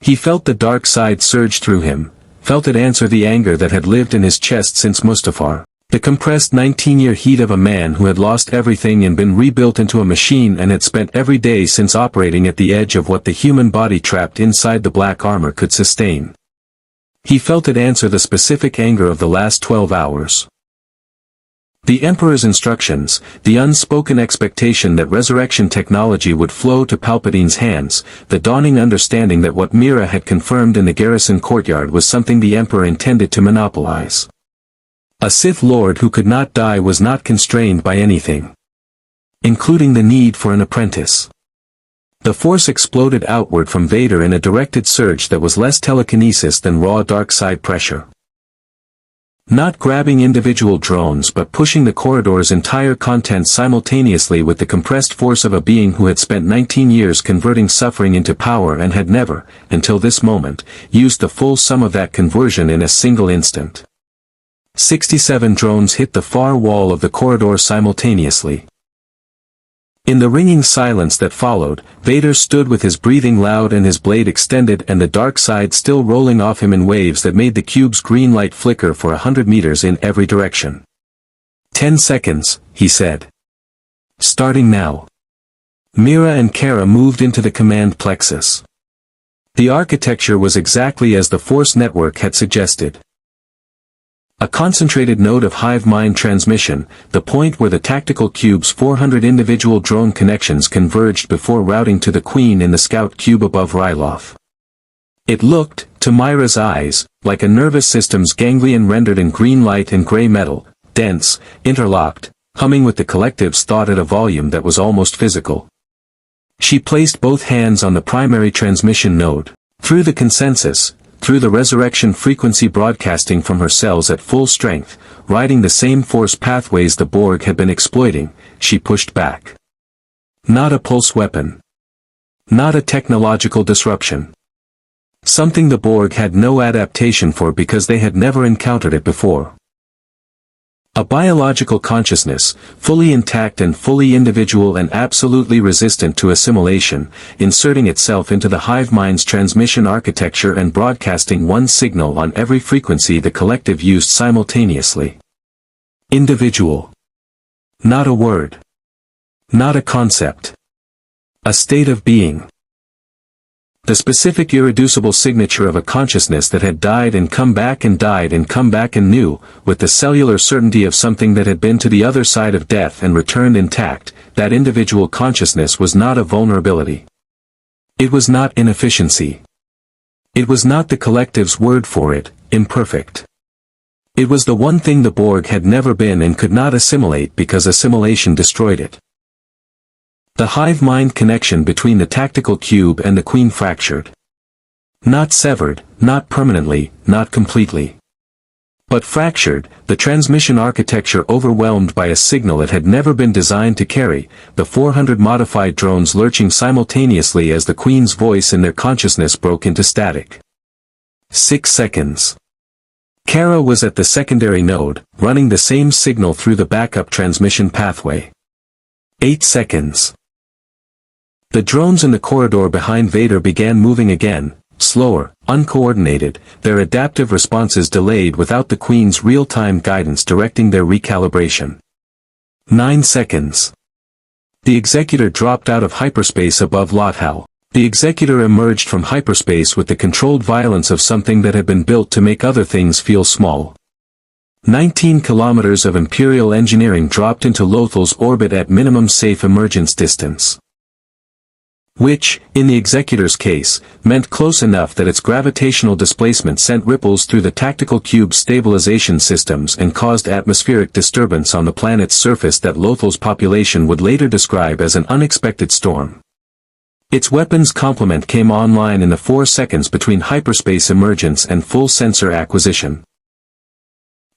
He felt the dark side surge through him, felt it answer the anger that had lived in his chest since Mustafar, the compressed 19-year heat of a man who had lost everything and been rebuilt into a machine and had spent every day since operating at the edge of what the human body trapped inside the black armor could sustain. He felt it answer the specific anger of the last 12 hours. The Emperor's instructions, the unspoken expectation that resurrection technology would flow to Palpatine's hands, the dawning understanding that what Mira had confirmed in the garrison courtyard was something the Emperor intended to monopolize. A Sith Lord who could not die was not constrained by anything, including the need for an apprentice. The Force exploded outward from Vader in a directed surge that was less telekinesis than raw dark side pressure. Not grabbing individual drones but pushing the corridor's entire content simultaneously with the compressed force of a being who had spent 19 years converting suffering into power and had never, until this moment, used the full sum of that conversion in a single instant. 67 drones hit the far wall of the corridor simultaneously. In the ringing silence that followed, Vader stood with his breathing loud and his blade extended and the dark side still rolling off him in waves that made the cube's green light flicker for 100 meters in every direction. 10 seconds, he said. Starting now. Mira and Kara moved into the command plexus. The architecture was exactly as the Force network had suggested. A concentrated node of hive mind transmission, the point where the tactical cube's 400 individual drone connections converged before routing to the Queen in the scout cube above Ryloth. It looked, to Myra's eyes, like a nervous system's ganglion rendered in green light and gray metal, dense, interlocked, humming with the collective's thought at a volume that was almost physical. She placed both hands on the primary transmission node. Through the consensus, through the resurrection frequency broadcasting from her cells at full strength, riding the same force pathways the Borg had been exploiting, she pushed back. Not a pulse weapon. Not a technological disruption. Something the Borg had no adaptation for because they had never encountered it before. A biological consciousness, fully intact and fully individual and absolutely resistant to assimilation, inserting itself into the hive mind's transmission architecture and broadcasting one signal on every frequency the collective used simultaneously. Individual. Not a word. Not a concept. A state of being. The specific irreducible signature of a consciousness that had died and come back and died and come back and new, with the cellular certainty of something that had been to the other side of death and returned intact. That individual consciousness was not a vulnerability. It was not inefficiency. It was not the collective's word for it, imperfect. It was the one thing the Borg had never been and could not assimilate because assimilation destroyed it. The hive mind connection between the tactical cube and the Queen fractured. Not severed, not permanently, not completely. But fractured, the transmission architecture overwhelmed by a signal it had never been designed to carry, the 400 modified drones lurching simultaneously as the Queen's voice in their consciousness broke into static. 6 seconds. Kara was at the secondary node, running the same signal through the backup transmission pathway. 8 seconds. The drones in the corridor behind Vader began moving again, slower, uncoordinated, their adaptive responses delayed without the Queen's real-time guidance directing their recalibration. 9 seconds. The Executor dropped out of hyperspace above Lothal. The Executor emerged from hyperspace with the controlled violence of something that had been built to make other things feel small. 19 kilometers of Imperial engineering dropped into Lothal's orbit at minimum safe emergence distance. Which, in the Executor's case, meant close enough that its gravitational displacement sent ripples through the tactical cube's stabilization systems and caused atmospheric disturbance on the planet's surface that Lothal's population would later describe as an unexpected storm. Its weapons complement came online in the 4 seconds between hyperspace emergence and full sensor acquisition.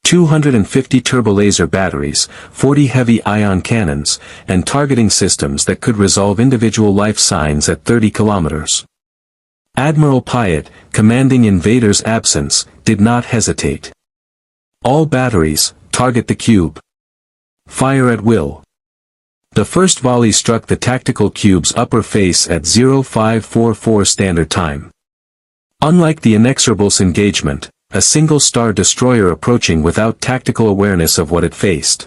250 turbolaser batteries, 40 heavy ion cannons, and targeting systems that could resolve individual life signs at 30 kilometers. Admiral Pyatt, commanding in Vader's absence, did not hesitate. All batteries, target the cube. Fire at will. The first volley struck the tactical cube's upper face at 0544 standard time. Unlike the inexorable engagement, a single star destroyer approaching without tactical awareness of what it faced.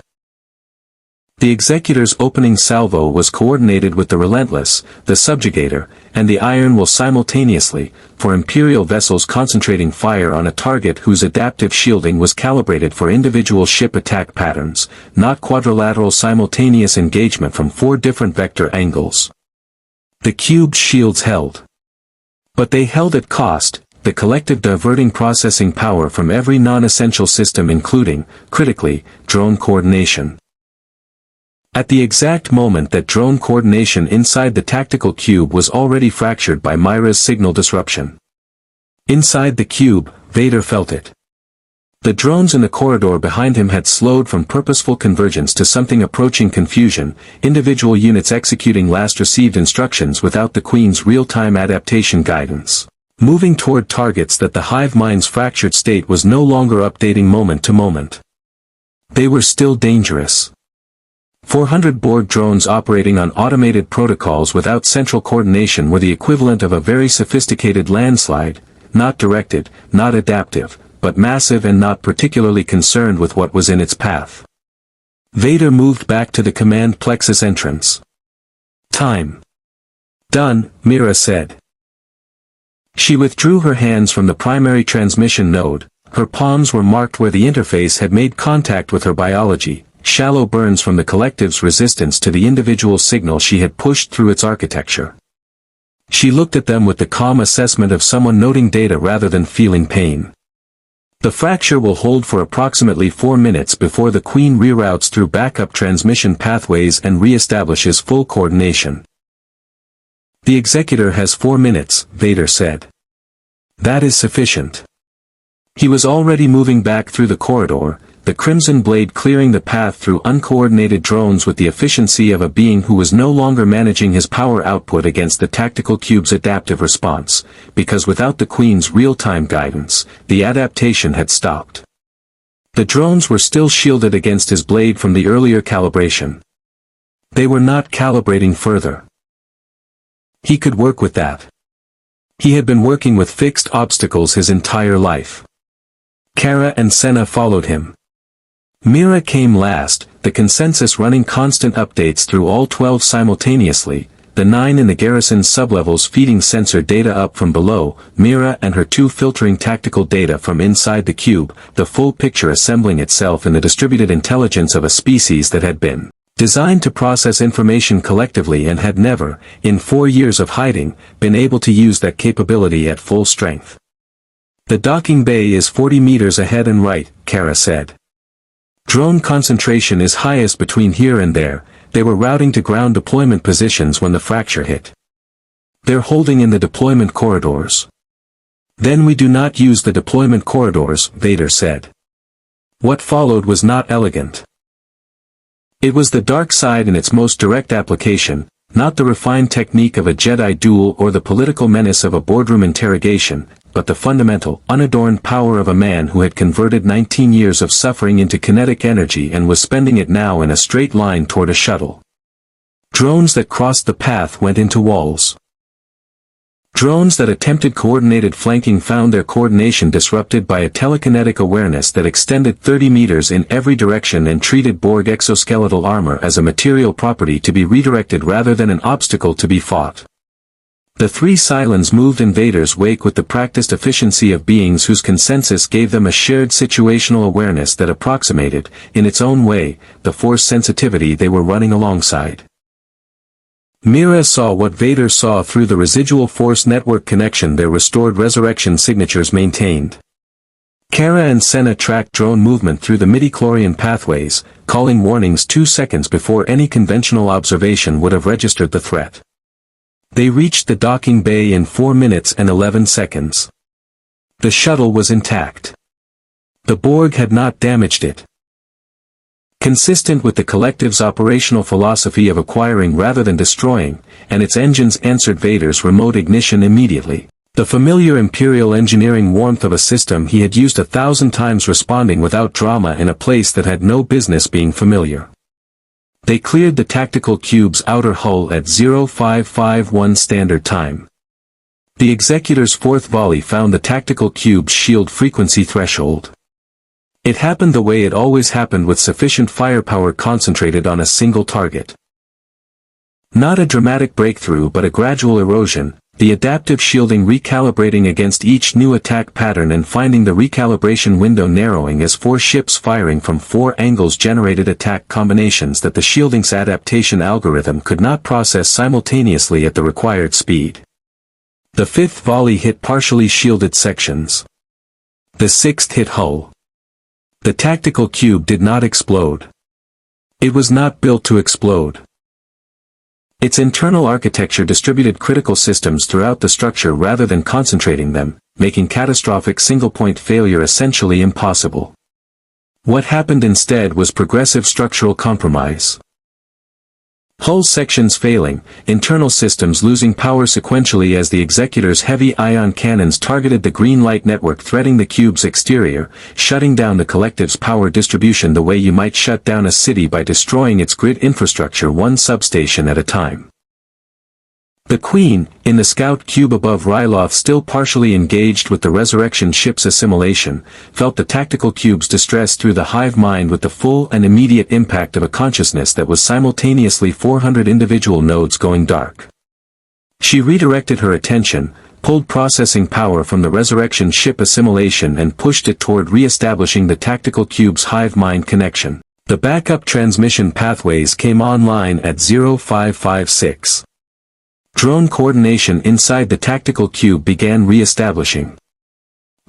The Executor's opening salvo was coordinated with the Relentless, the Subjugator, and the Iron Will simultaneously, for Imperial vessels concentrating fire on a target whose adaptive shielding was calibrated for individual ship attack patterns, not quadrilateral simultaneous engagement from 4 different vector angles. The cube's shields held. But they held at cost, the collective diverting processing power from every non-essential system including, critically, drone coordination. At the exact moment that drone coordination inside the tactical cube was already fractured by Myra's signal disruption. Inside the cube, Vader felt it. The drones in the corridor behind him had slowed from purposeful convergence to something approaching confusion, individual units executing last received instructions without the Queen's real-time adaptation guidance. Moving toward targets that the hive mind's fractured state was no longer updating moment to moment. They were still dangerous. 400 Borg drones operating on automated protocols without central coordination were the equivalent of a very sophisticated landslide, not directed, not adaptive, but massive and not particularly concerned with what was in its path. Vader moved back to the command plexus entrance. Time. Done, Mira said. She withdrew her hands from the primary transmission node, her palms were marked where the interface had made contact with her biology, shallow burns from the collective's resistance to the individual signal she had pushed through its architecture. She looked at them with the calm assessment of someone noting data rather than feeling pain. The fracture will hold for approximately 4 minutes before the Queen reroutes through backup transmission pathways and re-establishes full coordination. The Executor has 4 minutes, Vader said. That is sufficient. He was already moving back through the corridor, the crimson blade clearing the path through uncoordinated drones with the efficiency of a being who was no longer managing his power output against the tactical cube's adaptive response, because without the Queen's real-time guidance, the adaptation had stopped. The drones were still shielded against his blade from the earlier calibration. They were not calibrating further. He could work with that. He had been working with fixed obstacles his entire life. Kara and Senna followed him. Mira came last, the consensus running constant updates through all 12 simultaneously, the 9 in the garrison's sublevels feeding sensor data up from below, Mira and her 2 filtering tactical data from inside the cube, the full picture assembling itself in the distributed intelligence of a species that had been designed to process information collectively and had never, in 4 years of hiding, been able to use that capability at full strength. The docking bay is 40 meters ahead and right, Kara said. Drone concentration is highest between here and there, they were routing to ground deployment positions when the fracture hit. They're holding in the deployment corridors. Then we do not use the deployment corridors, Vader said. What followed was not elegant. It was the dark side in its most direct application, not the refined technique of a Jedi duel or the political menace of a boardroom interrogation, but the fundamental, unadorned power of a man who had converted 19 years of suffering into kinetic energy and was spending it now in a straight line toward a shuttle. Drones that crossed the path went into walls. Drones that attempted coordinated flanking found their coordination disrupted by a telekinetic awareness that extended 30 meters in every direction and treated Borg exoskeletal armor as a material property to be redirected rather than an obstacle to be fought. The three Cylons moved in Vader's wake with the practiced efficiency of beings whose consensus gave them a shared situational awareness that approximated, in its own way, the force sensitivity they were running alongside. Mira saw what Vader saw through the residual force network connection their restored resurrection signatures maintained. Kara and Senna tracked drone movement through the midi-chlorian pathways, calling warnings 2 seconds before any conventional observation would have registered the threat. They reached the docking bay in 4 minutes and 11 seconds. The shuttle was intact. The Borg had not damaged it. Consistent with the collective's operational philosophy of acquiring rather than destroying, and its engines answered Vader's remote ignition immediately. The familiar Imperial engineering warmth of a system he had used 1,000 times responding without drama in a place that had no business being familiar. They cleared the tactical cube's outer hull at 0551 standard time. The Executor's fourth volley found the tactical cube's shield frequency threshold. It happened the way it always happened, with sufficient firepower concentrated on a single target. Not a dramatic breakthrough but a gradual erosion, the adaptive shielding recalibrating against each new attack pattern and finding the recalibration window narrowing as 4 ships firing from 4 angles generated attack combinations that the shielding's adaptation algorithm could not process simultaneously at the required speed. The 5th volley hit partially shielded sections. The 6th hit hull. The tactical cube did not explode. It was not built to explode. Its internal architecture distributed critical systems throughout the structure rather than concentrating them, making catastrophic single-point failure essentially impossible. What happened instead was progressive structural compromise. Hull sections failing, internal systems losing power sequentially as the Executor's heavy ion cannons targeted the green light network threading the cube's exterior, shutting down the collective's power distribution the way you might shut down a city by destroying its grid infrastructure one substation at a time. The Queen, in the scout cube above Ryloth still partially engaged with the resurrection ship's assimilation, felt the tactical cube's distress through the hive mind with the full and immediate impact of a consciousness that was simultaneously 400 individual nodes going dark. She redirected her attention, pulled processing power from the resurrection ship assimilation and pushed it toward re-establishing the tactical cube's hive mind connection. The backup transmission pathways came online at 0556. Drone coordination inside the tactical cube began re-establishing.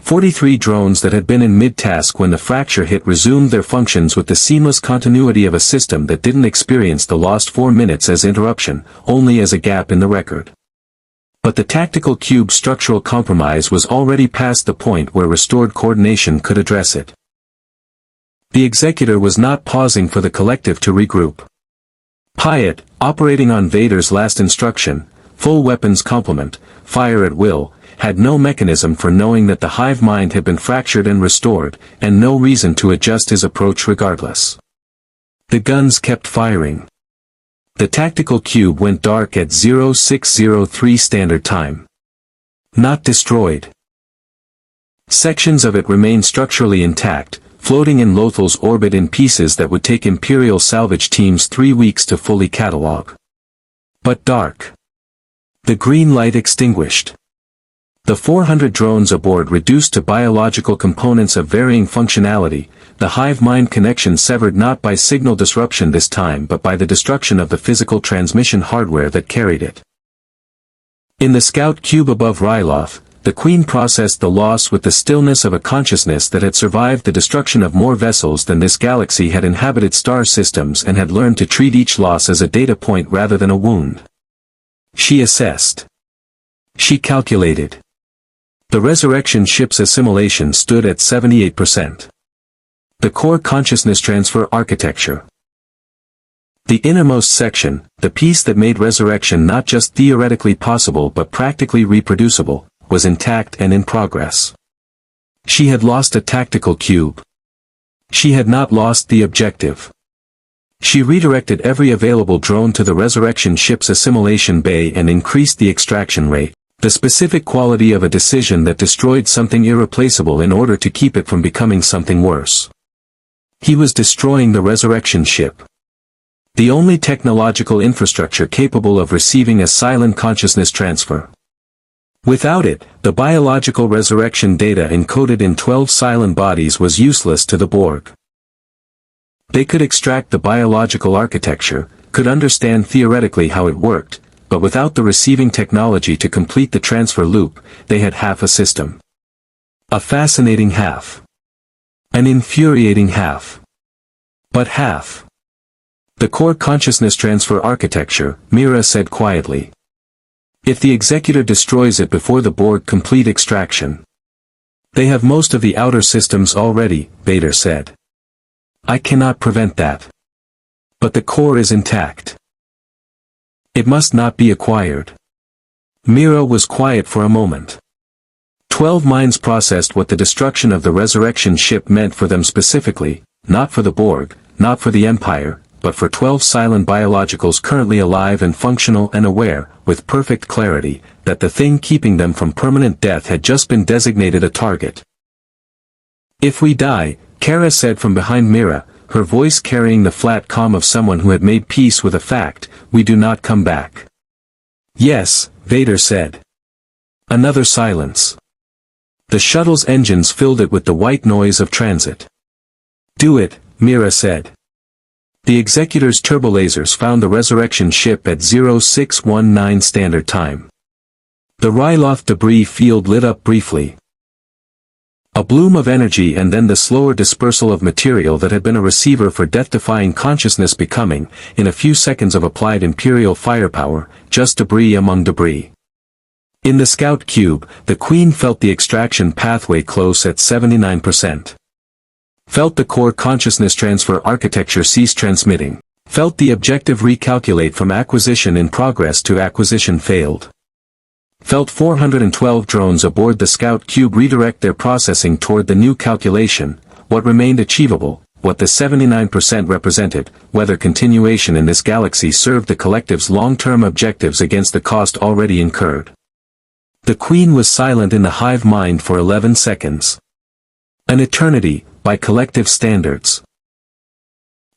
43 drones that had been in mid-task when the fracture hit resumed their functions with the seamless continuity of a system that didn't experience the lost 4 minutes as interruption, only as a gap in the record. But the tactical cube's structural compromise was already past the point where restored coordination could address it. The Executor was not pausing for the collective to regroup. Pyatt, operating on Vader's last instruction, full weapons complement, fire at will, had no mechanism for knowing that the hive mind had been fractured and restored, and no reason to adjust his approach regardless. The guns kept firing. The tactical cube went dark at 0603 standard time. Not destroyed. Sections of it remained structurally intact, floating in Lothal's orbit in pieces that would take Imperial salvage teams 3 weeks to fully catalog. But dark. The green light extinguished. The 400 drones aboard reduced to biological components of varying functionality, the hive mind connection severed not by signal disruption this time but by the destruction of the physical transmission hardware that carried it. In the scout cube above Ryloth, the Queen processed the loss with the stillness of a consciousness that had survived the destruction of more vessels than this galaxy had inhabited star systems and had learned to treat each loss as a data point rather than a wound. She assessed. She calculated. The resurrection ship's assimilation stood at 78%. The core consciousness transfer architecture. The innermost section, the piece that made resurrection not just theoretically possible but practically reproducible, was intact and in progress. She had lost a tactical cube. She had not lost the objective. She redirected every available drone to the resurrection ship's assimilation bay and increased the extraction rate, the specific quality of a decision that destroyed something irreplaceable in order to keep it from becoming something worse. He was destroying the resurrection ship. The only technological infrastructure capable of receiving a Cylon consciousness transfer. Without it, the biological resurrection data encoded in 12 Cylon bodies was useless to the Borg. They could extract the biological architecture, could understand theoretically how it worked, but without the receiving technology to complete the transfer loop, they had half a system. A fascinating half. An infuriating half. But half. The core consciousness transfer architecture, Mira said quietly. If the executor destroys it before the Borg complete extraction. They have most of the outer systems already, Vader said. I cannot prevent that. But the core is intact. It must not be acquired. Mira was quiet for a moment. 12 minds processed what the destruction of the resurrection ship meant for them specifically, not for the Borg, not for the Empire, but for 12 Cylon biologicals currently alive and functional and aware, with perfect clarity, that the thing keeping them from permanent death had just been designated a target. If we die, Kara said from behind Mira, her voice carrying the flat calm of someone who had made peace with a fact, we do not come back. Yes, Vader said. Another silence. The shuttle's engines filled it with the white noise of transit. Do it, Mira said. The executor's turbolasers found the resurrection ship at 0619 Standard Time. The Ryloth debris field lit up briefly. A bloom of energy and then the slower dispersal of material that had been a receiver for death-defying consciousness becoming, in a few seconds of applied Imperial firepower, just debris among debris. In the scout cube, the Queen felt the extraction pathway close at 79%. Felt the core consciousness transfer architecture cease transmitting. Felt the objective recalculate from acquisition in progress to acquisition failed. Felt 412 drones aboard the Scout Cube redirect their processing toward the new calculation, what remained achievable, what the 79% represented, whether continuation in this galaxy served the collective's long-term objectives against the cost already incurred. The Queen was silent in the hive mind for 11 seconds. An eternity, by collective standards.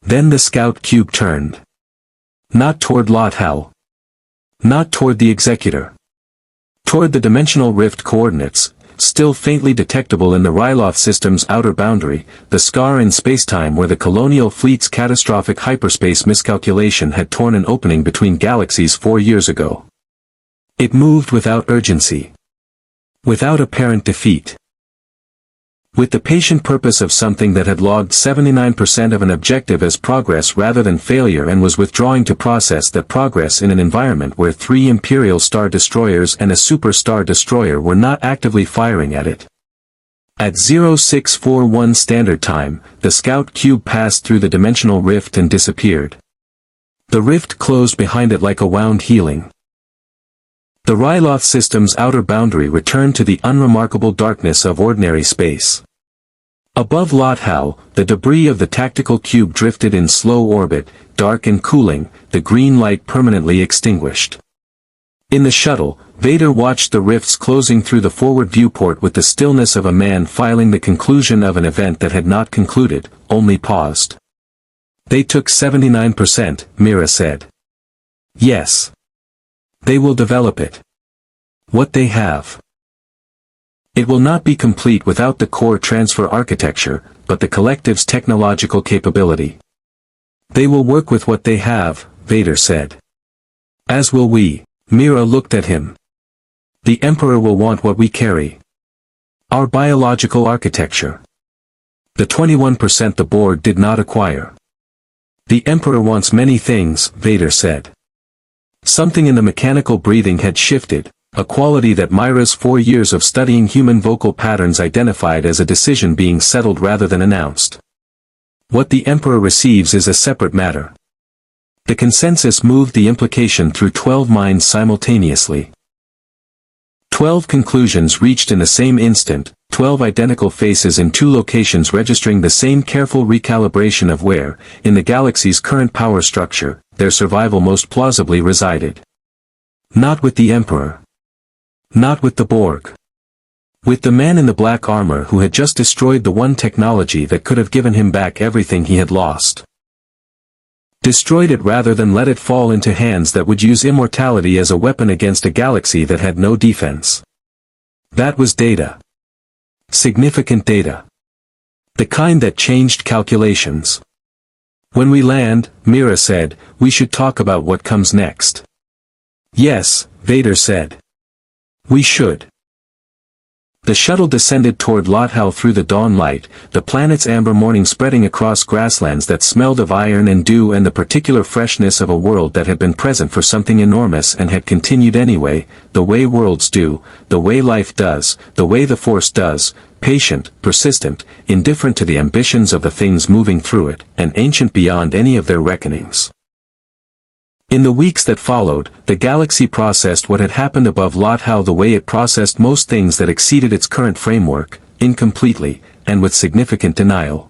Then the Scout Cube turned. Not toward Lothal. Not toward the executor. Toward the dimensional rift coordinates, still faintly detectable in the Ryloth system's outer boundary, the scar in spacetime where the colonial fleet's catastrophic hyperspace miscalculation had torn an opening between galaxies 4 years ago. It moved without urgency. Without apparent defeat. With the patient purpose of something that had logged 79% of an objective as progress rather than failure and was withdrawing to process that progress in an environment where 3 Imperial Star Destroyers and a Super Star Destroyer were not actively firing at it. At 0641 Standard Time, the Scout Cube passed through the dimensional rift and disappeared. The rift closed behind it like a wound healing. The Ryloth system's outer boundary returned to the unremarkable darkness of ordinary space. Above Lothal, the debris of the tactical cube drifted in slow orbit, dark and cooling, the green light permanently extinguished. In the shuttle, Vader watched the rifts closing through the forward viewport with the stillness of a man filing the conclusion of an event that had not concluded, only paused. They took 79%, Mira said. Yes. They will develop it. What they have. It will not be complete without the core transfer architecture, but the collective's technological capability. They will work with what they have, Vader said. As will we. Mira looked at him. The Emperor will want what we carry. Our biological architecture. The 21% the Borg did not acquire. The Emperor wants many things, Vader said. Something in the mechanical breathing had shifted, a quality that Myra's 4 years of studying human vocal patterns identified as a decision being settled rather than announced. What the Emperor receives is a separate matter. The consensus moved the implication through 12 minds simultaneously. 12 conclusions reached in the same instant, 12 identical faces in 2 locations registering the same careful recalibration of where, in the galaxy's current power structure, their survival most plausibly resided. Not with the Emperor. Not with the Borg. With the man in the black armor who had just destroyed the one technology that could have given him back everything he had lost. Destroyed it rather than let it fall into hands that would use immortality as a weapon against a galaxy that had no defense. That was data. Significant data. The kind that changed calculations. When we land, Mira said, we should talk about what comes next. Yes, Vader said. We should. The shuttle descended toward Lothal through the dawn light, the planet's amber morning spreading across grasslands that smelled of iron and dew and the particular freshness of a world that had been present for something enormous and had continued anyway, the way worlds do, the way life does, the way the Force does, patient, persistent, indifferent to the ambitions of the things moving through it, and ancient beyond any of their reckonings. In the weeks that followed, the galaxy processed what had happened above Lothal the way it processed most things that exceeded its current framework, incompletely, and with significant denial.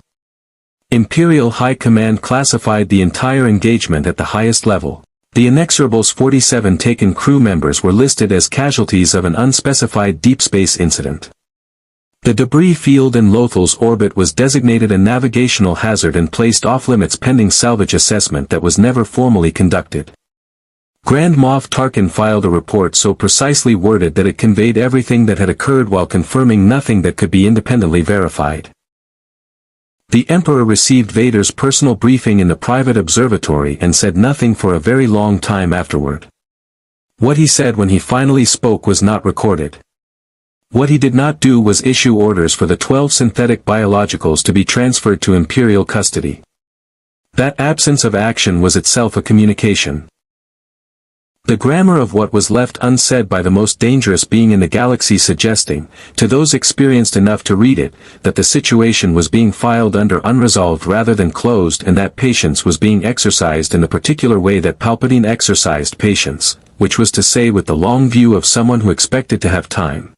Imperial High Command classified the entire engagement at the highest level. The Inexorable's 47 taken crew members were listed as casualties of an unspecified deep space incident. The debris field in Lothal's orbit was designated a navigational hazard and placed off-limits pending salvage assessment that was never formally conducted. Grand Moff Tarkin filed a report so precisely worded that it conveyed everything that had occurred while confirming nothing that could be independently verified. The Emperor received Vader's personal briefing in the private observatory and said nothing for a very long time afterward. What he said when he finally spoke was not recorded. What he did not do was issue orders for the 12 synthetic biologicals to be transferred to Imperial custody. That absence of action was itself a communication. The grammar of what was left unsaid by the most dangerous being in the galaxy suggesting, to those experienced enough to read it, that the situation was being filed under unresolved rather than closed and that patience was being exercised in the particular way that Palpatine exercised patience, which was to say with the long view of someone who expected to have time.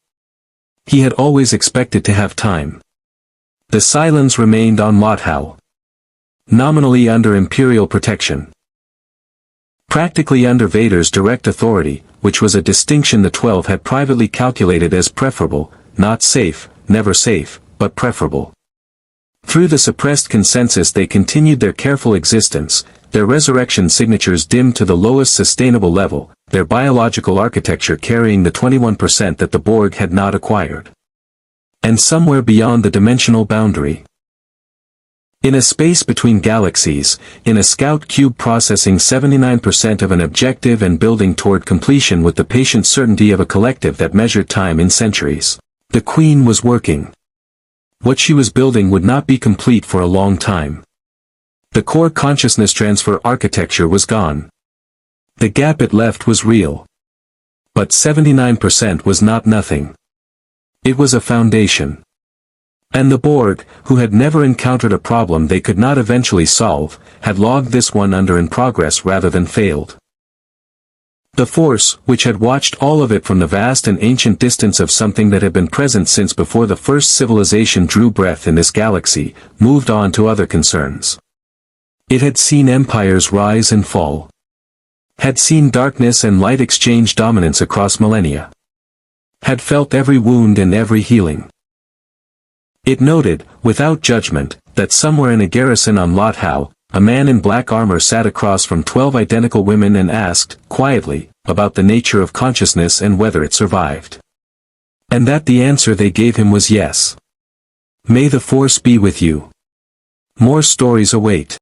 He had always expected to have time. The Cylons remained on Lothal. Nominally under Imperial protection. Practically under Vader's direct authority, which was a distinction the 12 had privately calculated as preferable, not safe, never safe, but preferable. Through the suppressed consensus they continued their careful existence, their resurrection signatures dimmed to the lowest sustainable level, their biological architecture carrying the 21% that the Borg had not acquired. And somewhere beyond the dimensional boundary. In a space between galaxies, in a scout cube processing 79% of an objective and building toward completion with the patient certainty of a collective that measured time in centuries, the Queen was working. What she was building would not be complete for a long time. The core consciousness transfer architecture was gone. The gap it left was real. But 79% was not nothing. It was a foundation. And the Borg, who had never encountered a problem they could not eventually solve, had logged this one under in progress rather than failed. The Force, which had watched all of it from the vast and ancient distance of something that had been present since before the first civilization drew breath in this galaxy, moved on to other concerns. It had seen empires rise and fall. Had seen darkness and light exchange dominance across millennia. Had felt every wound and every healing. It noted, without judgment, that somewhere in a garrison on Lothal, a man in black armor sat across from 12 identical women and asked, quietly, about the nature of consciousness and whether it survived. And that the answer they gave him was yes. May the Force be with you. More stories await.